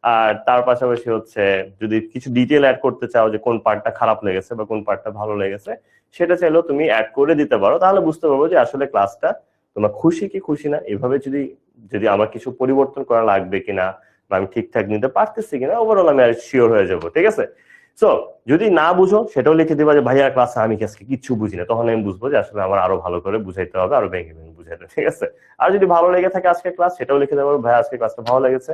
আর তার পাশাপাশি হচ্ছে যদি কিছু ডিটেল অ্যাড করতে চাও যে কোন পার্টটা খারাপ লেগেছে বা কোন পার্টটা ভালো লেগেছে সেটা চাইলেও তুমি অ্যাড করে দিতে পারো, তাহলে বুঝতে পারবো যে আসলে ক্লাসটা তোমার খুশি কি খুশি না। এভাবে যদি যদি আমার কিছু পরিবর্তন করা লাগবে কিনা বা আমি ঠিকঠাক নিতে পারতেছি কিনা, ওভারঅল আমি আর শিওর হয়ে যাবো। ঠিক আছে, সো যদি না বুঝো সেটাও লিখে দিবা যে ভাইয়া ক্লাসে আমি আজকে কিচ্ছু বুঝি না, তখন আমি বুঝবো যে আসলে আমার আরো ভালো করে বুঝাইতে হবে, আরো ভেঙে ভেঙে বুঝাইতে। ঠিক আছে, আর যদি ভালো লেগে থাকে আজকে ক্লাস সেটাও লিখে দেবো ভাইয়া আজকে ক্লাসটা ভালো লেগেছে।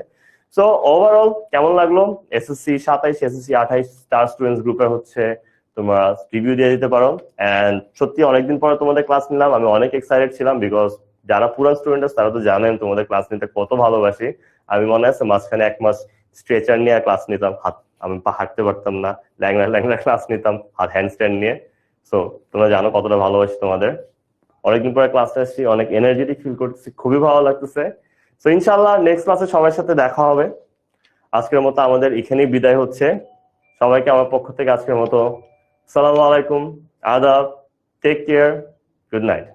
সো ওভারঅল কেমন লাগলো এসএসসি 27, এসএসসি 28 স্টার স্টুডেন্টস গ্রুপের হচ্ছে তোমরা রিভিউ দিয়ে দিতে পারো। এন্ড সত্যি অনেকদিন পরে তোমাদের ক্লাস নিলাম, আমি অনেক এক্সাইটেড ছিলাম, বিকজ যারা পুরান স্টুডেন্ট আছে তারা তো জানেন তোমাদের ক্লাস নিতে কত ভালোবাসি। আমি মনে আছে মাঝখানে 1 মাস স্ট্রেচার নিয়ে ক্লাস নিতাম, আমি হাঁটতে পারতাম না, ল্যাংড়া ল্যাংড়া ক্লাস নিতাম হাত হ্যান্ডস্ট্যান্ড নিয়ে। সো তোমরা জানো কতটা ভালোবাসি তোমাদের। অনেকদিন পরে ক্লাসে আসছি, অনেক এনার্জেটিক ফিল করতেছি, খুবই ভালো লাগতেছে। সো ইনশাআল্লাহ নেক্সট ক্লাসে সবার সাথে দেখা হবে। আজকের মতো আমাদের এখানেই বিদায় হচ্ছে। সবাইকে আমার পক্ষ থেকে আজকের মতো সালামু আলাইকুম, আদাব, টেক কেয়ার, গুড নাইট।